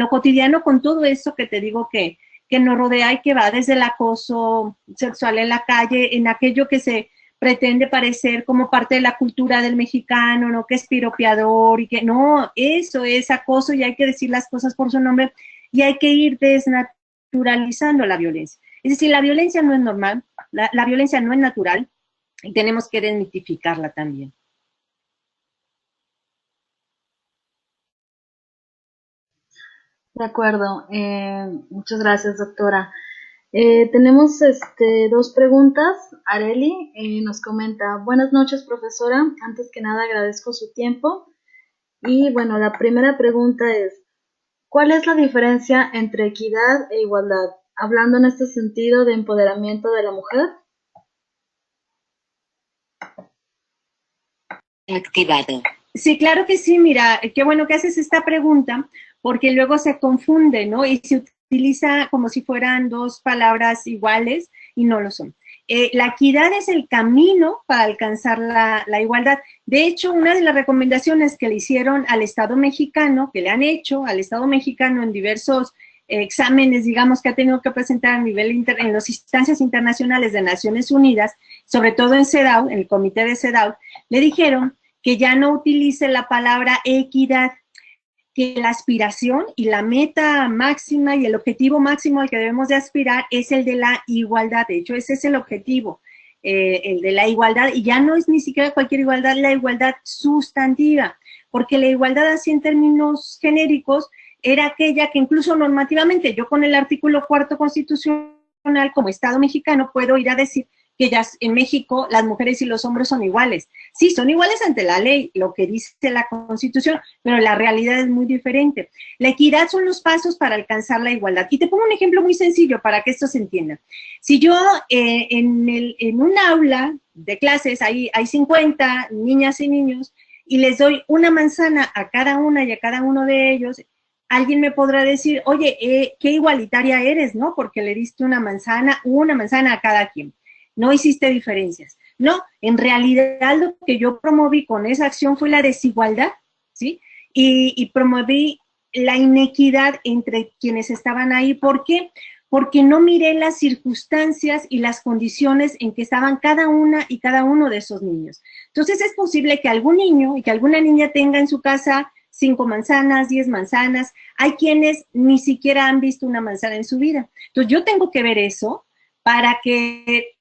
cotidiano con todo eso que te digo que nos rodea y que va desde el acoso sexual en la calle, en aquello que se pretende parecer como parte de la cultura del mexicano, ¿no? Que es piropeador y que no, eso es acoso y hay que decir las cosas por su nombre y hay que ir desnaturalizando la violencia. Es decir, la violencia no es normal, la violencia no es natural y tenemos que desmitificarla también. De acuerdo. Muchas gracias, doctora. Tenemos dos preguntas. Areli nos comenta, buenas noches, profesora. Antes que nada agradezco su tiempo. Y bueno, la primera pregunta es, ¿cuál es la diferencia entre equidad e igualdad? Hablando en este sentido de empoderamiento de la mujer. Activado. Sí, claro que sí, mira, qué bueno que haces esta pregunta, porque luego se confunde, ¿no? Y se utiliza como si fueran dos palabras iguales y no lo son. La equidad es el camino para alcanzar la igualdad. De hecho, una de las recomendaciones que le hicieron al Estado mexicano, que le han hecho al Estado mexicano en diversos exámenes, digamos, que ha tenido que presentar a nivel en las instancias internacionales de Naciones Unidas, sobre todo en CEDAW, en el comité de CEDAW, le dijeron que ya no utilice la palabra equidad, que la aspiración y la meta máxima y el objetivo máximo al que debemos de aspirar es el de la igualdad. De hecho, ese es el objetivo, el de la igualdad, y ya no es ni siquiera cualquier igualdad, la igualdad sustantiva, porque la igualdad así en términos genéricos era aquella que incluso normativamente, yo con el artículo 4 constitucional como Estado mexicano puedo ir a decir que ya en México las mujeres y los hombres son iguales. Sí, son iguales ante la ley, lo que dice la Constitución, pero la realidad es muy diferente. La equidad son los pasos para alcanzar la igualdad. Y te pongo un ejemplo muy sencillo para que esto se entienda. Si yo en un aula de clases hay 50 niñas y niños y les doy una manzana a cada una y a cada uno de ellos, alguien me podrá decir, oye, qué igualitaria eres, ¿no? Porque le diste una manzana a cada quien. No hiciste diferencias. No, en realidad lo que yo promoví con esa acción fue la desigualdad, ¿sí? Y promoví la inequidad entre quienes estaban ahí. ¿Por qué? Porque no miré las circunstancias y las condiciones en que estaban cada una y cada uno de esos niños. Entonces es posible que algún niño y que alguna niña tenga en su casa 5 manzanas, 10 manzanas. Hay quienes ni siquiera han visto una manzana en su vida. Entonces yo tengo que ver eso para que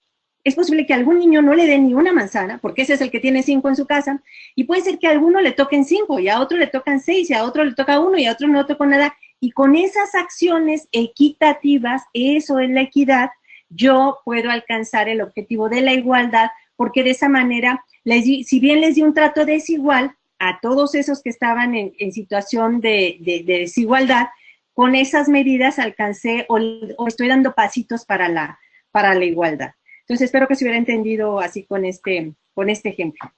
es posible que a algún niño no le den ni una manzana, porque ese es el que tiene 5 en su casa, y puede ser que a alguno le toquen 5, y a otro le tocan 6, y a otro le toca 1, y a otro no toca nada. Y con esas acciones equitativas, eso es la equidad, yo puedo alcanzar el objetivo de la igualdad, porque de esa manera, si bien les di un trato desigual a todos esos que estaban en situación de desigualdad, con esas medidas alcancé o estoy dando pasitos para la igualdad. Entonces espero que se hubiera entendido así con este ejemplo.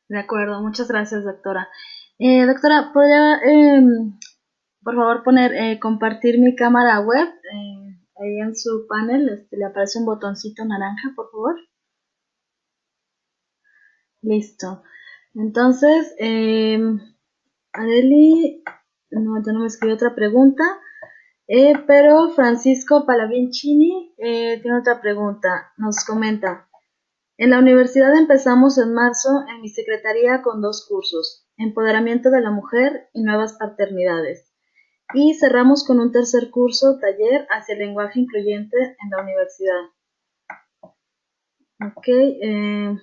De acuerdo, muchas gracias, doctora. Doctora, ¿podría, por favor, compartir mi cámara web? Ahí en su panel le aparece un botoncito naranja, por favor. Listo. Entonces, Adeli, no, ya no me escribió otra pregunta. Pero Francisco Palavincini tiene otra pregunta. Nos comenta, en la universidad empezamos en marzo en mi secretaría con 2 cursos, Empoderamiento de la Mujer y Nuevas Paternidades. Y cerramos con un tercer curso, Taller hacia el lenguaje incluyente en la universidad. Ok,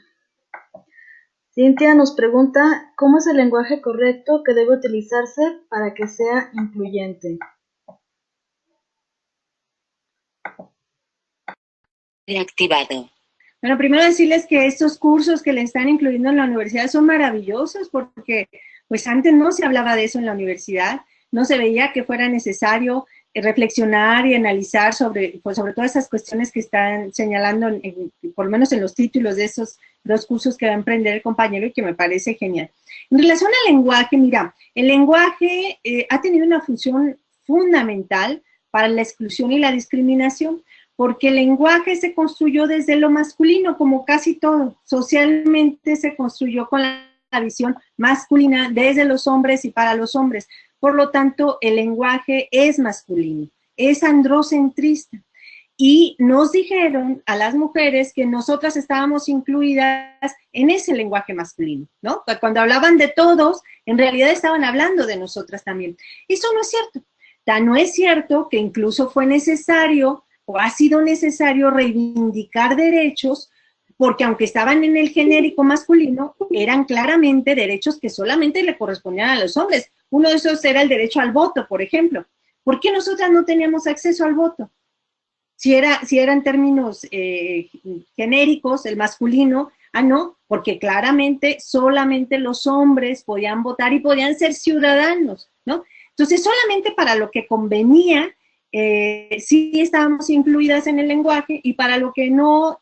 Cintia nos pregunta, ¿cómo es el lenguaje correcto que debe utilizarse para que sea incluyente? Reactivado. Bueno, primero decirles que estos cursos que le están incluyendo en la universidad son maravillosos porque pues antes no se hablaba de eso en la universidad, no se veía que fuera necesario reflexionar y analizar sobre, pues, sobre todas esas cuestiones que están señalando, por lo menos en los títulos de esos 2 cursos que va a emprender el compañero y que me parece genial. En relación al lenguaje, mira, el lenguaje ha tenido una función fundamental para la exclusión y la discriminación, porque el lenguaje se construyó desde lo masculino, como casi todo. Socialmente se construyó con la visión masculina desde los hombres y para los hombres. Por lo tanto, el lenguaje es masculino, es androcentrista. Y nos dijeron a las mujeres que nosotras estábamos incluidas en ese lenguaje masculino, ¿no? Cuando hablaban de todos, en realidad estaban hablando de nosotras también. Eso no es cierto. Tan no es cierto que incluso fue necesario o ha sido necesario reivindicar derechos, porque aunque estaban en el genérico masculino, eran claramente derechos que solamente le correspondían a los hombres. Uno de esos era el derecho al voto, por ejemplo. ¿Por qué nosotras no teníamos acceso al voto? Si era en términos genéricos, el masculino, no, porque claramente solamente los hombres podían votar y podían ser ciudadanos, ¿no? Entonces, solamente para lo que convenía, sí estábamos incluidas en el lenguaje, y para lo que no,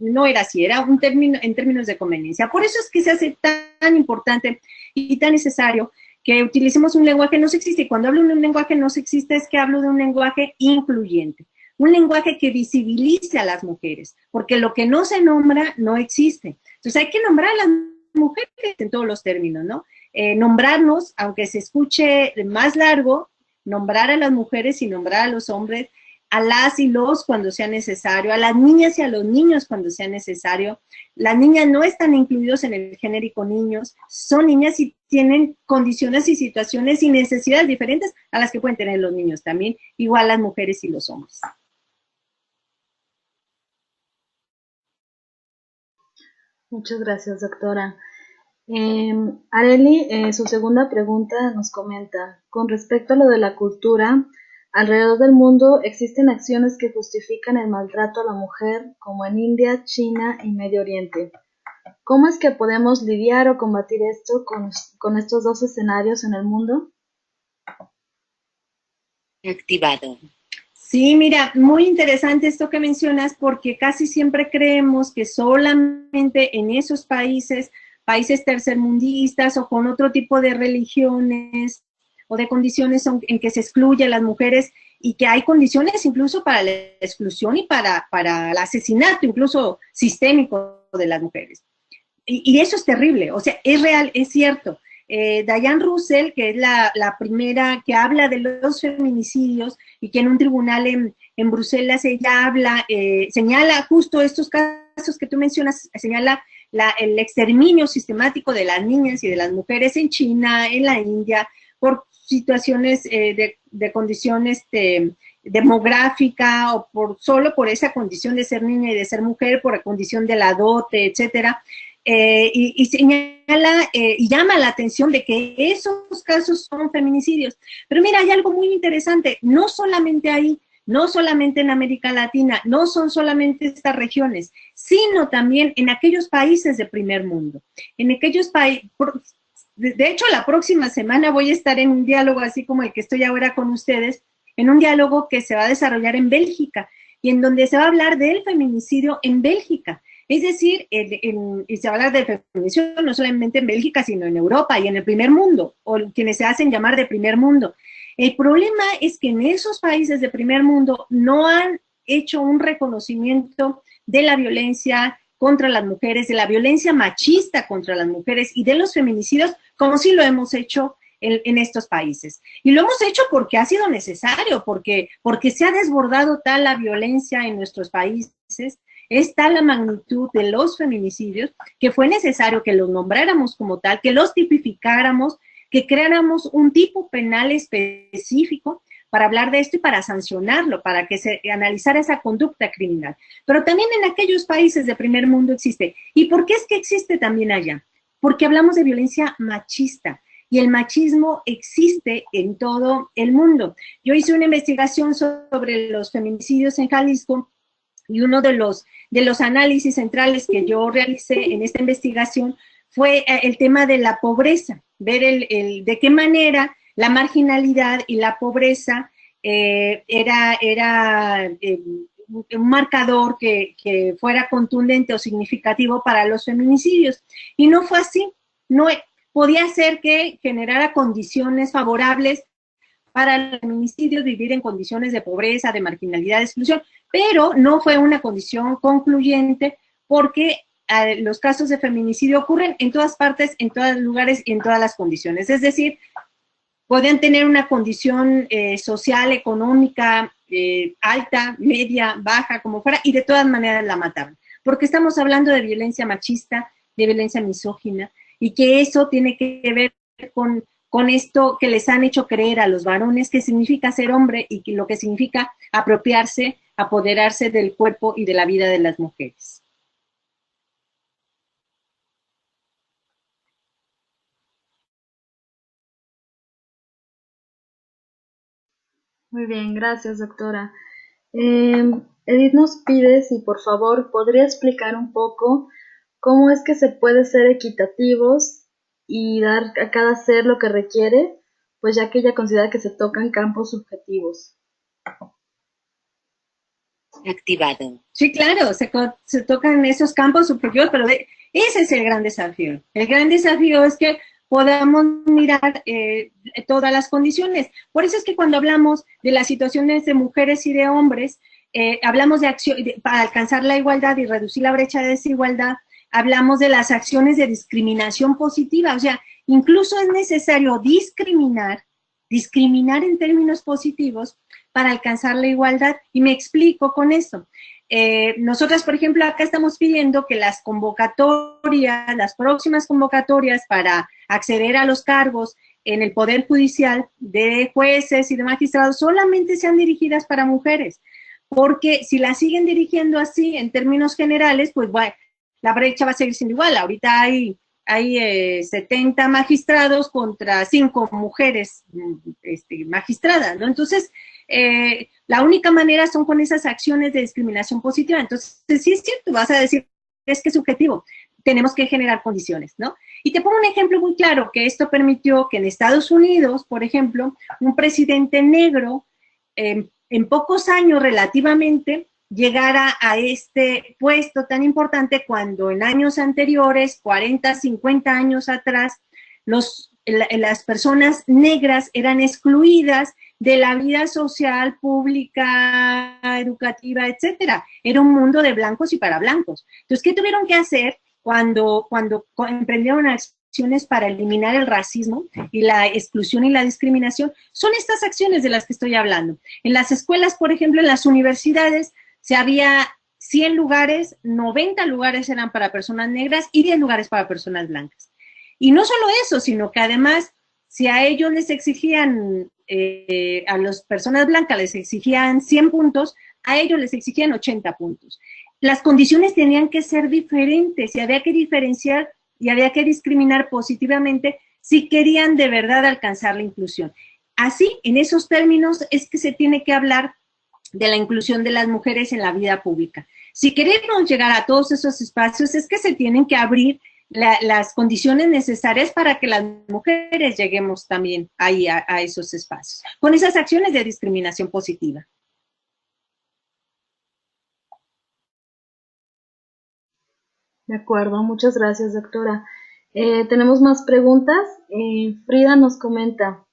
no era así, era un término en términos de conveniencia. Por eso es que se hace tan importante y tan necesario que utilicemos un lenguaje no sexista. Y cuando hablo de un lenguaje no sexista es que hablo de un lenguaje incluyente, un lenguaje que visibilice a las mujeres, porque lo que no se nombra no existe. Entonces hay que nombrar a las mujeres en todos los términos, ¿no? Nombrarnos, aunque se escuche más largo, nombrar a las mujeres y nombrar a los hombres, a las y los cuando sea necesario, a las niñas y a los niños cuando sea necesario. Las niñas no están incluidos en el genérico niños, son niñas y tienen condiciones y situaciones y necesidades diferentes a las que pueden tener los niños también, igual las mujeres y los hombres. Muchas gracias, doctora. Areli, su segunda pregunta nos comenta, con respecto a lo de la cultura, alrededor del mundo existen acciones que justifican el maltrato a la mujer, como en India, China y Medio Oriente. ¿Cómo es que podemos lidiar o combatir esto con estos 2 escenarios en el mundo? Activado. Sí, mira, muy interesante esto que mencionas, porque casi siempre creemos que solamente en esos países tercermundistas o con otro tipo de religiones o de condiciones en que se excluye a las mujeres, y que hay condiciones incluso para la exclusión y para el asesinato incluso sistémico de las mujeres. Y eso es terrible, o sea, es real, es cierto. Diane Russell, que es la primera que habla de los feminicidios, y que en un tribunal en Bruselas ella habla, señala justo estos casos que tú mencionas, señala el exterminio sistemático de las niñas y de las mujeres en China, en la India, por situaciones de condiciones demográfica, o solo por esa condición de ser niña y de ser mujer, por la condición de la dote, etcétera. Y señala y llama la atención de que esos casos son feminicidios. Pero mira, hay algo muy interesante, no solamente ahí, no solamente en América Latina, no son solamente estas regiones, sino también en aquellos países de primer mundo, en aquellos países. De hecho, la próxima semana voy a estar en un diálogo así como el que estoy ahora con ustedes, en un diálogo que se va a desarrollar en Bélgica, y en donde se va a hablar del feminicidio en Bélgica. Es decir, y se va a hablar del feminicidio no solamente en Bélgica, sino en Europa y en el primer mundo, o quienes se hacen llamar de primer mundo. El problema es que en esos países de primer mundo no han hecho un reconocimiento de la violencia contra las mujeres, de la violencia machista contra las mujeres y de los feminicidios, como sí lo hemos hecho en estos países. Y lo hemos hecho porque ha sido necesario, porque se ha desbordado tal la violencia en nuestros países, es tal la magnitud de los feminicidios, que fue necesario que los nombráramos como tal, que los tipificáramos, que creáramos un tipo penal específico para hablar de esto y para sancionarlo, para que se analizara esa conducta criminal. Pero también en aquellos países de primer mundo existe. ¿Y por qué es que existe también allá? Porque hablamos de violencia machista y el machismo existe en todo el mundo. Yo hice una investigación sobre los feminicidios en Jalisco y uno de los análisis centrales que yo realicé en esta investigación fue el tema de la pobreza, ver de qué manera la marginalidad y la pobreza era un marcador que fuera contundente o significativo para los feminicidios. Y no fue así. No podía ser que generara condiciones favorables para el feminicidio, vivir en condiciones de pobreza, de marginalidad, de exclusión, pero no fue una condición concluyente porque los casos de feminicidio ocurren en todas partes, en todos los lugares y en todas las condiciones. Es decir, pueden tener una condición social, económica, alta, media, baja, como fuera, y de todas maneras la mataron. Porque estamos hablando de violencia machista, de violencia misógina, y que eso tiene que ver con esto que les han hecho creer a los varones que significa ser hombre y que lo que significa apropiarse, apoderarse del cuerpo y de la vida de las mujeres. Muy bien, gracias, doctora. Edith nos pide si por favor podría explicar un poco cómo es que se puede ser equitativos y dar a cada ser lo que requiere, pues ya que ella considera que se tocan campos subjetivos. Activado. Sí, claro, se tocan esos campos subjetivos, pero ese es el gran desafío. El gran desafío es que podamos mirar todas las condiciones. Por eso es que cuando hablamos de las situaciones de mujeres y de hombres, hablamos de acción para alcanzar la igualdad y reducir la brecha de desigualdad, hablamos de las acciones de discriminación positiva. O sea, incluso es necesario discriminar en términos positivos para alcanzar la igualdad. Y me explico con esto. Nosotras, por ejemplo, acá estamos pidiendo que las convocatorias, las próximas convocatorias para acceder a los cargos en el Poder Judicial de jueces y de magistrados solamente sean dirigidas para mujeres, porque si las siguen dirigiendo así en términos generales, pues bueno, la brecha va a seguir siendo igual. Ahorita hay 70 magistrados contra 5 mujeres magistradas, ¿no? Entonces, la única manera son con esas acciones de discriminación positiva. Entonces, sí es cierto, vas a decir, es que es subjetivo, tenemos que generar condiciones, ¿no? Y te pongo un ejemplo muy claro, que esto permitió que en Estados Unidos, por ejemplo, un presidente negro, en pocos años relativamente, llegara a este puesto tan importante cuando en años anteriores, 40, 50 años atrás, las personas negras eran excluidas de la vida social, pública, educativa, etcétera. Era un mundo de blancos y para blancos. Entonces, ¿qué tuvieron que hacer cuando emprendieron acciones para eliminar el racismo y la exclusión y la discriminación? Son estas acciones de las que estoy hablando. En las escuelas, por ejemplo, en las universidades, si había 100 lugares, 90 lugares eran para personas negras y 10 lugares para personas blancas. Y no solo eso, sino que además, si a ellos les exigían, a las personas blancas les exigían 100 puntos, a ellos les exigían 80 puntos. Las condiciones tenían que ser diferentes y había que diferenciar y había que discriminar positivamente si querían de verdad alcanzar la inclusión. Así, en esos términos, es que se tiene que hablar de la inclusión de las mujeres en la vida pública. Si queremos llegar a todos esos espacios, es que se tienen que abrir las condiciones necesarias para que las mujeres lleguemos también ahí a esos espacios, con esas acciones de discriminación positiva. De acuerdo, muchas gracias, doctora. Tenemos más preguntas. Frida nos comenta,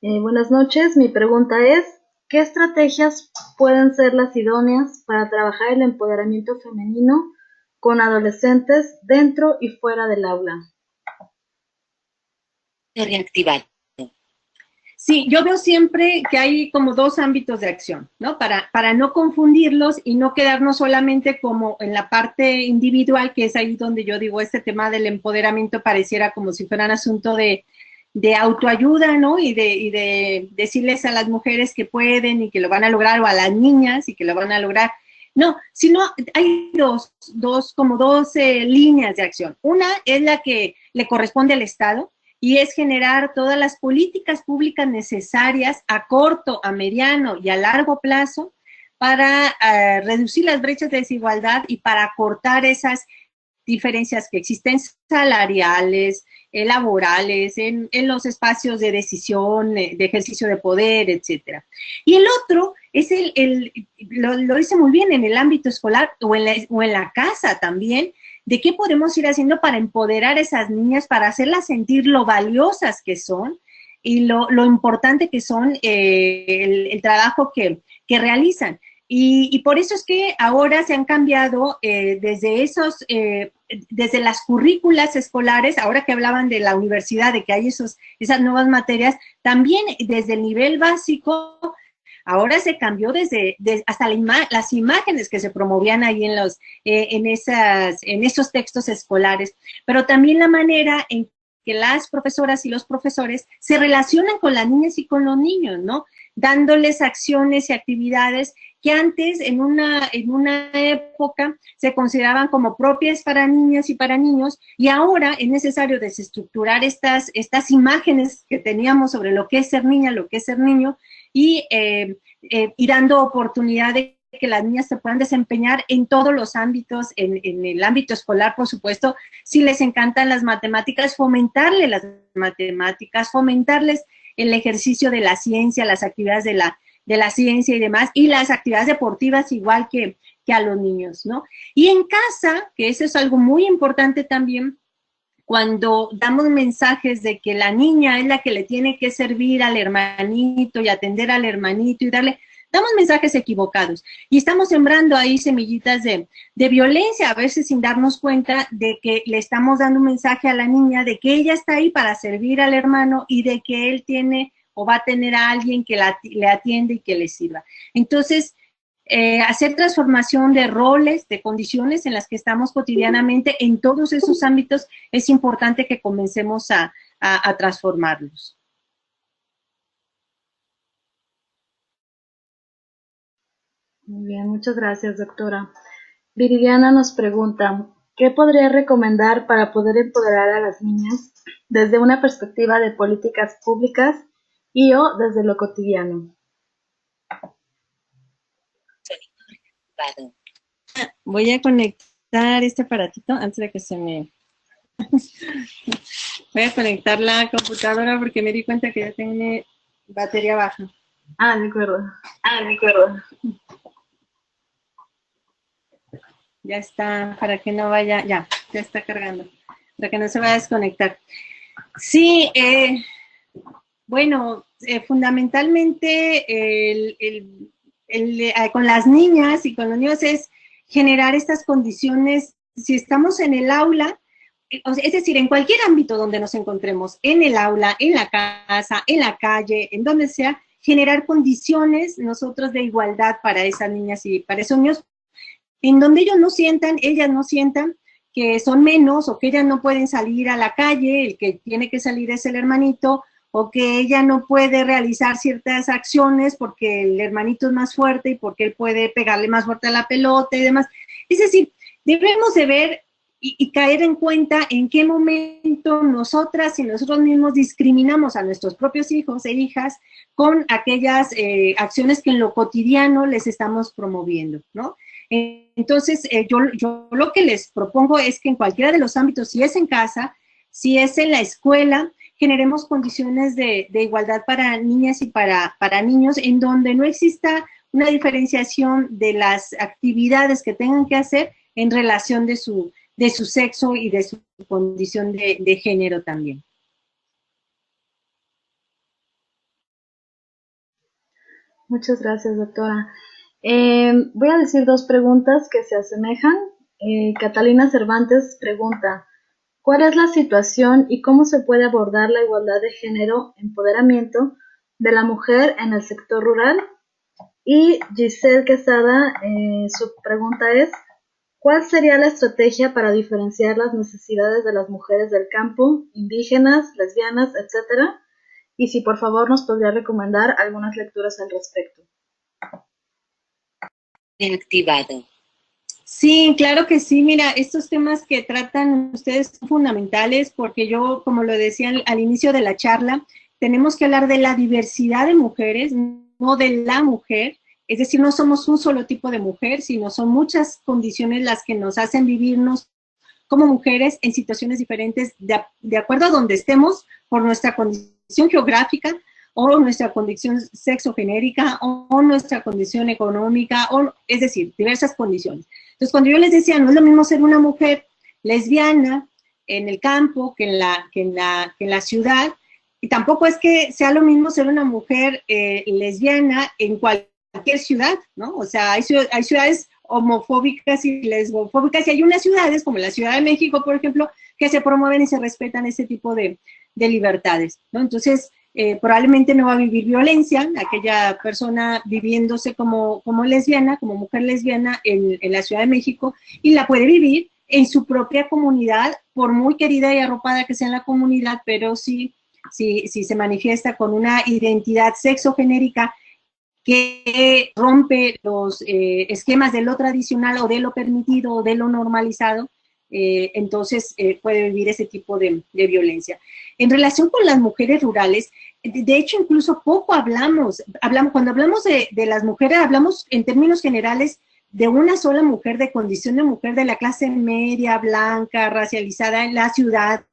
buenas noches, mi pregunta es, ¿qué estrategias pueden ser las idóneas para trabajar el empoderamiento femenino con adolescentes dentro y fuera del aula? Reactivar. Sí, yo veo siempre que hay como dos ámbitos de acción, ¿no? Para no confundirlos y no quedarnos solamente como en la parte individual, que es ahí donde yo digo, este tema del empoderamiento pareciera como si fuera un asunto de autoayuda, ¿no? Y de decirles a las mujeres que pueden y que lo van a lograr, o a las niñas y que lo van a lograr. No, sino hay como dos líneas de acción. Una es la que le corresponde al Estado, y es generar todas las políticas públicas necesarias a corto, a mediano y a largo plazo para reducir las brechas de desigualdad y para cortar esas diferencias que existen salariales, laborales, en los espacios de decisión, de ejercicio de poder, etcétera. Y el otro es lo dice muy bien, en el ámbito escolar o en la casa también, de qué podemos ir haciendo para empoderar a esas niñas, para hacerlas sentir lo valiosas que son y lo importante que son el trabajo que realizan. Y por eso es que ahora se han cambiado desde las currículas escolares, ahora que hablaban de la universidad, de que hay esas nuevas materias, también desde el nivel básico. Ahora se cambió hasta las imágenes que se promovían ahí en esos textos escolares, pero también la manera en que las profesoras y los profesores se relacionan con las niñas y con los niños, ¿no? Dándoles acciones y actividades que antes, en una época, se consideraban como propias para niñas y para niños, y ahora es necesario desestructurar estas imágenes que teníamos sobre lo que es ser niña, lo que es ser niño, y dando oportunidad de que las niñas se puedan desempeñar en todos los ámbitos, en el ámbito escolar, por supuesto. Si les encantan las matemáticas, fomentarles las matemáticas, fomentarles el ejercicio de la ciencia, las actividades de la ciencia y demás, y las actividades deportivas igual que a los niños, ¿no? Y en casa, que eso es algo muy importante también, cuando damos mensajes de que la niña es la que le tiene que servir al hermanito y atender al hermanito y damos mensajes equivocados y estamos sembrando ahí semillitas de violencia, a veces sin darnos cuenta de que le estamos dando un mensaje a la niña de que ella está ahí para servir al hermano y de que él tiene o va a tener a alguien que le atiende y que le sirva. Entonces, hacer transformación de roles, de condiciones en las que estamos cotidianamente en todos esos ámbitos, es importante que comencemos a transformarlos. Muy bien, muchas gracias, doctora. Viridiana nos pregunta, ¿qué podría recomendar para poder empoderar a las niñas desde una perspectiva de políticas públicas y o desde lo cotidiano? Voy a conectar este aparatito antes de que se me... Voy a conectar la computadora porque me di cuenta que ya tiene batería baja. De acuerdo. Ya está, para que no vaya, ya está cargando, para que no se vaya a desconectar. Sí, bueno, fundamentalmente con las niñas y con los niños es generar estas condiciones, si estamos en el aula, es decir, en cualquier ámbito donde nos encontremos, en el aula, en la casa, en la calle, en donde sea, generar condiciones nosotros de igualdad para esas niñas y para esos niños, en donde ellas no sientan que son menos o que ellas no pueden salir a la calle, el que tiene que salir es el hermanito, o que ella no puede realizar ciertas acciones porque el hermanito es más fuerte y porque él puede pegarle más fuerte a la pelota y demás. Es decir, debemos de ver y caer en cuenta en qué momento nosotras y nosotros mismos discriminamos a nuestros propios hijos e hijas con aquellas acciones que en lo cotidiano les estamos promoviendo, ¿no? Entonces, yo lo que les propongo es que en cualquiera de los ámbitos, si es en casa, si es en la escuela, generemos condiciones de igualdad para niñas y para niños, en donde no exista una diferenciación de las actividades que tengan que hacer en relación de su sexo y de su condición de género también. Muchas gracias, doctora. Voy a decir dos preguntas que se asemejan. Catalina Cervantes pregunta, ¿cuál es la situación y cómo se puede abordar la igualdad de género, empoderamiento, de la mujer en el sector rural. Y Giselle Quesada, su pregunta es, ¿cuál sería la estrategia para diferenciar las necesidades de las mujeres del campo, indígenas, lesbianas, etcétera? Y si por favor nos podría recomendar algunas lecturas al respecto. Activado. Sí, claro que sí. Mira, estos temas que tratan ustedes son fundamentales porque yo, como lo decía al inicio de la charla, tenemos que hablar de la diversidad de mujeres, no de la mujer. Es decir, no somos un solo tipo de mujer, sino son muchas condiciones las que nos hacen vivirnos como mujeres en situaciones diferentes de acuerdo a donde estemos por nuestra condición geográfica o nuestra condición sexogenérica o nuestra condición económica, es decir, diversas condiciones. Entonces, cuando yo les decía, no es lo mismo ser una mujer lesbiana en el campo que en la ciudad, y tampoco es que sea lo mismo ser una mujer lesbiana en cualquier ciudad, ¿no? O sea, hay ciudades homofóbicas y lesbofóbicas, y hay unas ciudades, como la Ciudad de México, por ejemplo, que se promueven y se respetan ese tipo de libertades, ¿no? Entonces, probablemente no va a vivir violencia aquella persona viviéndose como lesbiana, como mujer lesbiana en la Ciudad de México, y la puede vivir en su propia comunidad, por muy querida y arropada que sea en la comunidad, pero si se manifiesta con una identidad sexogenérica que rompe los esquemas de lo tradicional o de lo permitido o de lo normalizado, entonces puede vivir ese tipo de violencia. En relación con las mujeres rurales, de hecho incluso poco hablamos cuando hablamos de las mujeres, hablamos en términos generales de una sola mujer, de condición de mujer de la clase media, blanca, racializada en las ciudades,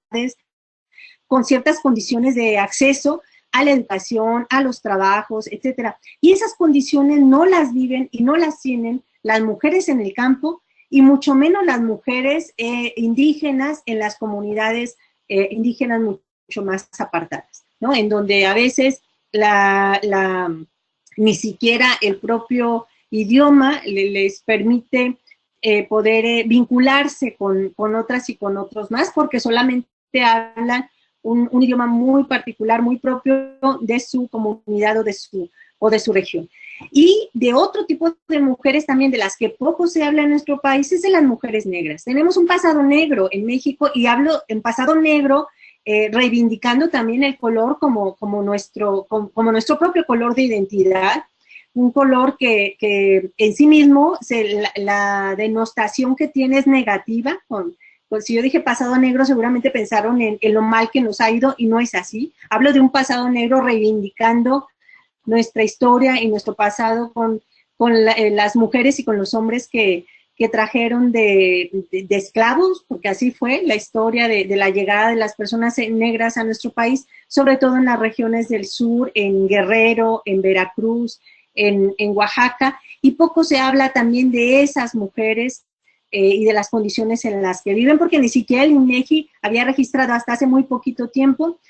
con ciertas condiciones de acceso a la educación, a los trabajos, etcétera. Y esas condiciones no las viven y no las tienen las mujeres en el campo y mucho menos las mujeres indígenas en las comunidades indígenas mucho más apartadas, ¿no? En donde a veces ni siquiera el propio idioma les permite poder vincularse con otras y con otros más, porque solamente hablan un idioma muy particular, muy propio de su comunidad o de su región. Y de otro tipo de mujeres también, de las que poco se habla en nuestro país, es de las mujeres negras. Tenemos un pasado negro en México, y hablo en pasado negro reivindicando también el color como nuestro propio color de identidad, un color que en sí mismo la denostación que tiene es negativa. Pues si yo dije pasado negro, seguramente pensaron en lo mal que nos ha ido, y no es así. Hablo de un pasado negro reivindicando nuestra historia y nuestro pasado con las mujeres y con los hombres que trajeron de esclavos, porque así fue la historia de la llegada de las personas negras a nuestro país, sobre todo en las regiones del sur, en Guerrero, en Veracruz, en Oaxaca, y poco se habla también de esas mujeres y de las condiciones en las que viven, porque ni siquiera el INEGI había registrado hasta hace muy poquito tiempo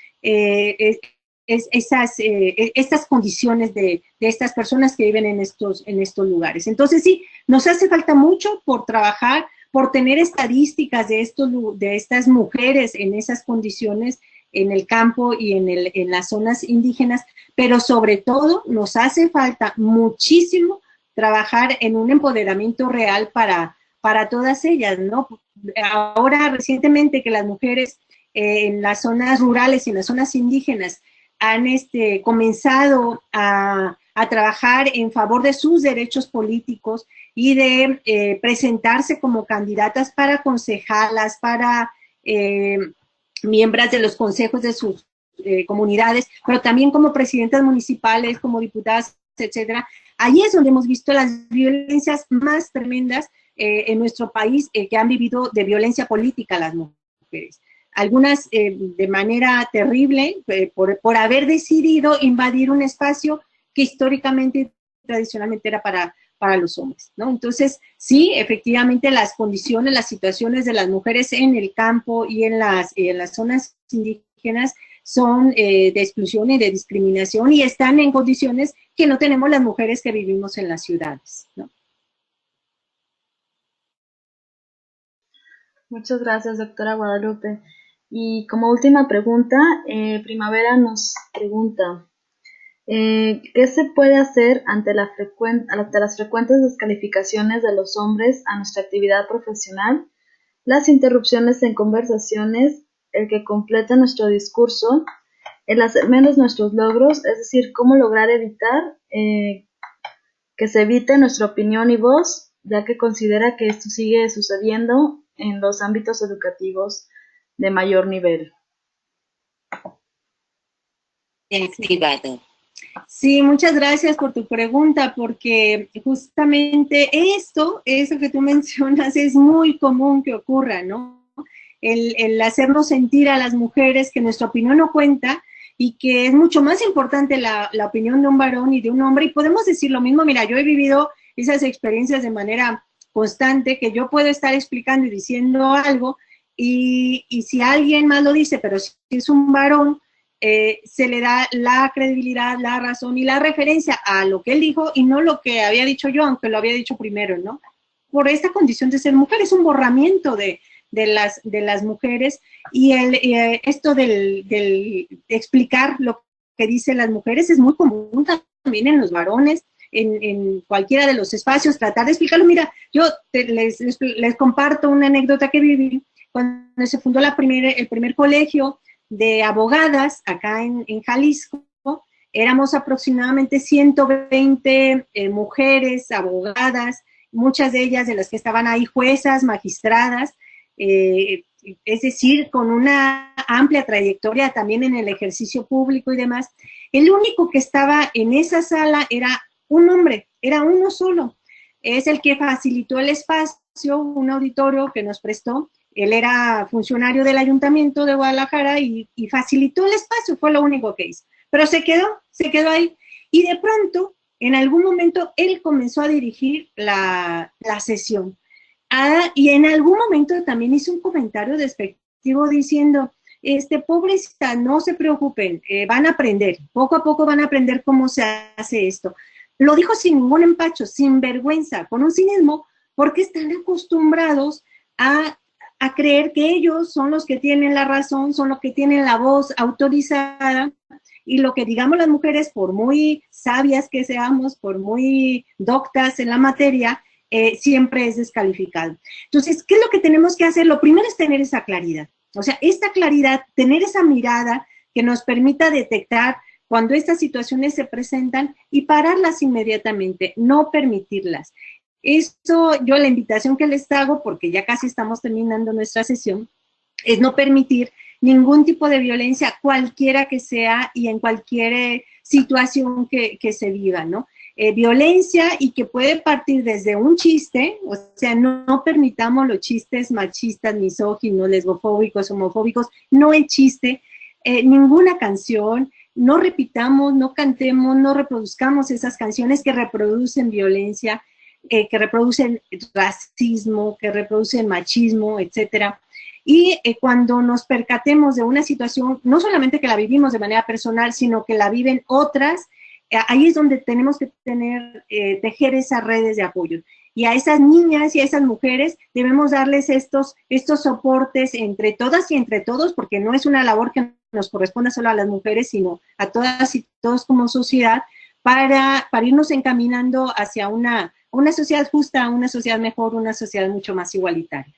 estas condiciones de estas personas que viven en estos lugares. Entonces sí, nos hace falta mucho por trabajar, por tener estadísticas de estas mujeres en esas condiciones en el campo y en las zonas indígenas, pero sobre todo nos hace falta muchísimo trabajar en un empoderamiento real para todas ellas, ¿no? Ahora, recientemente, que las mujeres en las zonas rurales y en las zonas indígenas han comenzado a trabajar en favor de sus derechos políticos y de presentarse como candidatas para concejalas, para miembros de los consejos de sus comunidades, pero también como presidentas municipales, como diputadas, etcétera. Ahí es donde hemos visto las violencias más tremendas en nuestro país que han vivido de violencia política las mujeres. Algunas de manera terrible por haber decidido invadir un espacio que históricamente y tradicionalmente era para los hombres, ¿no? Entonces, sí, efectivamente las condiciones, las situaciones de las mujeres en el campo y en las zonas indígenas son de exclusión y de discriminación, y están en condiciones que no tenemos las mujeres que vivimos en las ciudades, ¿no? Muchas gracias, doctora Guadalupe. Y como última pregunta, Primavera nos pregunta, ¿Qué se puede hacer ante ante las frecuentes descalificaciones de los hombres a nuestra actividad profesional, las interrupciones en conversaciones, el que complete nuestro discurso, el hacer menos nuestros logros, es decir, cómo lograr evitar que se evite nuestra opinión y voz, ya que considera que esto sigue sucediendo en los ámbitos educativos de mayor nivel? Activado. Sí, muchas gracias por tu pregunta, porque justamente eso que tú mencionas, es muy común que ocurra, ¿no? El hacernos sentir a las mujeres que nuestra opinión no cuenta y que es mucho más importante la opinión de un varón y de un hombre. Y podemos decir lo mismo, mira, yo he vivido esas experiencias de manera constante, que yo puedo estar explicando y diciendo algo, y si alguien más lo dice, pero si es un varón, se le da la credibilidad, la razón y la referencia a lo que él dijo y no lo que había dicho yo, aunque lo había dicho primero, ¿no? Por esta condición de ser mujer, es un borramiento de las mujeres, y esto de explicar lo que dicen las mujeres es muy común también en los varones, en cualquiera de los espacios, tratar de explicarlo. Mira, yo les comparto una anécdota que viví cuando se fundó el primer colegio de abogadas acá en Jalisco. Éramos aproximadamente 120 mujeres abogadas, muchas de ellas de las que estaban ahí juezas, magistradas, es decir, con una amplia trayectoria también en el ejercicio público y demás. El único que estaba en esa sala era un hombre, era uno solo. Es el que facilitó el espacio, un auditorio que nos prestó. Él era funcionario del Ayuntamiento de Guadalajara y facilitó el espacio, fue lo único que hizo. Pero se quedó ahí. Y de pronto, en algún momento, él comenzó a dirigir la sesión. Y en algún momento también hizo un comentario despectivo diciendo, pobrecita, no se preocupen, van a aprender, poco a poco van a aprender cómo se hace esto. Lo dijo sin ningún empacho, sin vergüenza, con un cinismo, porque están acostumbrados a creer que ellos son los que tienen la razón, son los que tienen la voz autorizada, y lo que digamos las mujeres, por muy sabias que seamos, por muy doctas en la materia, siempre es descalificado. Entonces, ¿qué es lo que tenemos que hacer? Lo primero es tener esa claridad. O sea, esta claridad, tener esa mirada que nos permita detectar cuando estas situaciones se presentan y pararlas inmediatamente, no permitirlas. Esto, yo la invitación que les hago, porque ya casi estamos terminando nuestra sesión, es no permitir ningún tipo de violencia, cualquiera que sea y en cualquier situación que se viva, ¿no? Violencia, y que puede partir desde un chiste, o sea, no permitamos los chistes machistas, misóginos, lesbofóbicos, homofóbicos, no el chiste, ninguna canción, no repitamos, no cantemos, no reproduzcamos esas canciones que reproducen violencia, que reproducen racismo, que reproducen machismo, etcétera. Y cuando nos percatemos de una situación, no solamente que la vivimos de manera personal, sino que la viven otras, ahí es donde tenemos que tejer esas redes de apoyo. Y a esas niñas y a esas mujeres debemos darles estos soportes entre todas y entre todos, porque no es una labor que nos corresponda solo a las mujeres, sino a todas y todos como sociedad, para irnos encaminando hacia una sociedad justa, una sociedad mejor, una sociedad mucho más igualitaria.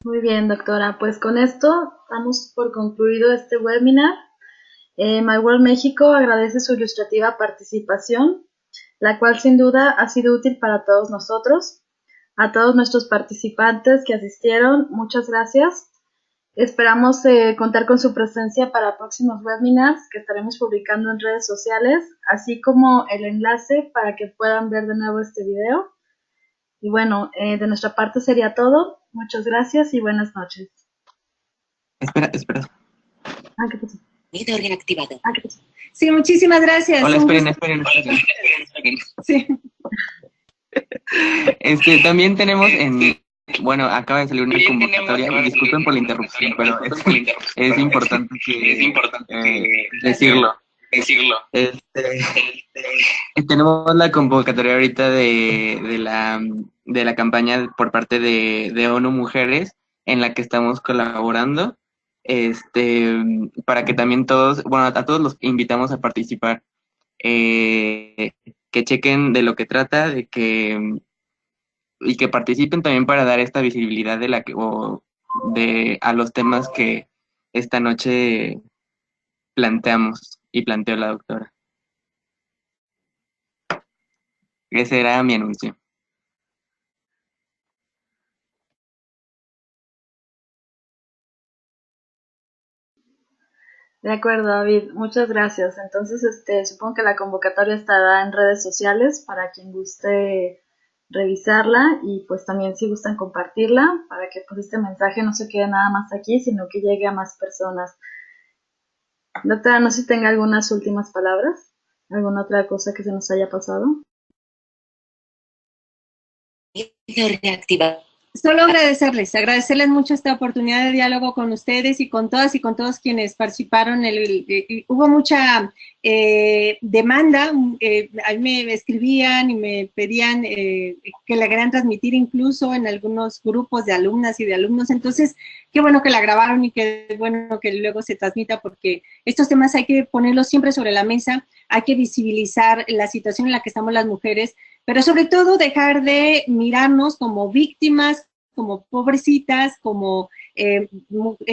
Muy bien, doctora. Pues con esto damos por concluido este webinar. My World México agradece su ilustrativa participación, la cual sin duda ha sido útil para todos nosotros. A todos nuestros participantes que asistieron, muchas gracias. Esperamos contar con su presencia para próximos webinars que estaremos publicando en redes sociales, así como el enlace para que puedan ver de nuevo este video. Y bueno, de nuestra parte sería todo. Muchas gracias y buenas noches. Espera. ¿Qué pasó? Video reactivado. ¿Qué pasó? Sí, muchísimas gracias. Hola, esperen. Sí. También tenemos bueno, acaba de salir una convocatoria, y disculpen por la interrupción, pero es importante decirlo. Tenemos la convocatoria ahorita de la campaña por parte de ONU Mujeres, en la que estamos colaborando. para que también todos, bueno, a todos los invitamos a participar, que chequen de lo que trata, y que participen también para dar esta visibilidad a los temas que esta noche planteamos y planteó la doctora. Ese era mi anuncio. De acuerdo, David, muchas gracias. Entonces, supongo que la convocatoria estará en redes sociales para quien guste revisarla y pues también si gustan compartirla para que pues este mensaje no se quede nada más aquí, sino que llegue a más personas. Doctora, no sé si tenga algunas últimas palabras, alguna otra cosa que se nos haya pasado. Reactiva. Solo agradecerles mucho esta oportunidad de diálogo con ustedes y con todas y con todos quienes participaron. Hubo mucha demanda, a mí me escribían y me pedían que la querían transmitir incluso en algunos grupos de alumnas y de alumnos, entonces qué bueno que la grabaron y qué bueno que luego se transmita, porque estos temas hay que ponerlos siempre sobre la mesa, hay que visibilizar la situación en la que estamos las mujeres, pero sobre todo dejar de mirarnos como víctimas, como pobrecitas, como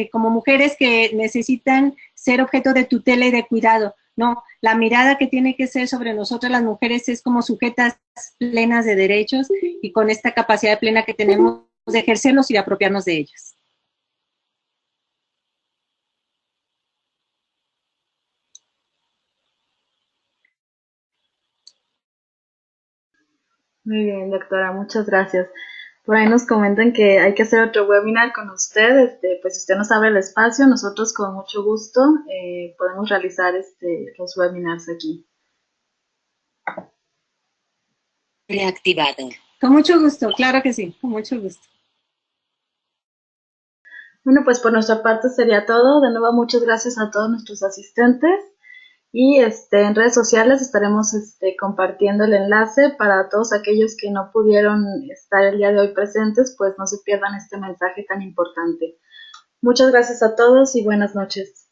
mujeres que necesitan ser objeto de tutela y de cuidado. No, la mirada que tiene que ser sobre nosotras las mujeres es como sujetas plenas de derechos y con esta capacidad plena que tenemos de ejercerlos y de apropiarnos de ellos. Muy bien, doctora, muchas gracias. Por ahí nos comentan que hay que hacer otro webinar con usted. Pues si usted nos abre el espacio, nosotros con mucho gusto podemos realizar los webinars aquí. Reactivado. Con mucho gusto, claro que sí, con mucho gusto. Bueno, pues por nuestra parte sería todo. De nuevo, muchas gracias a todos nuestros asistentes. Y en redes sociales estaremos compartiendo el enlace para todos aquellos que no pudieron estar el día de hoy presentes, pues no se pierdan este mensaje tan importante. Muchas gracias a todos y buenas noches.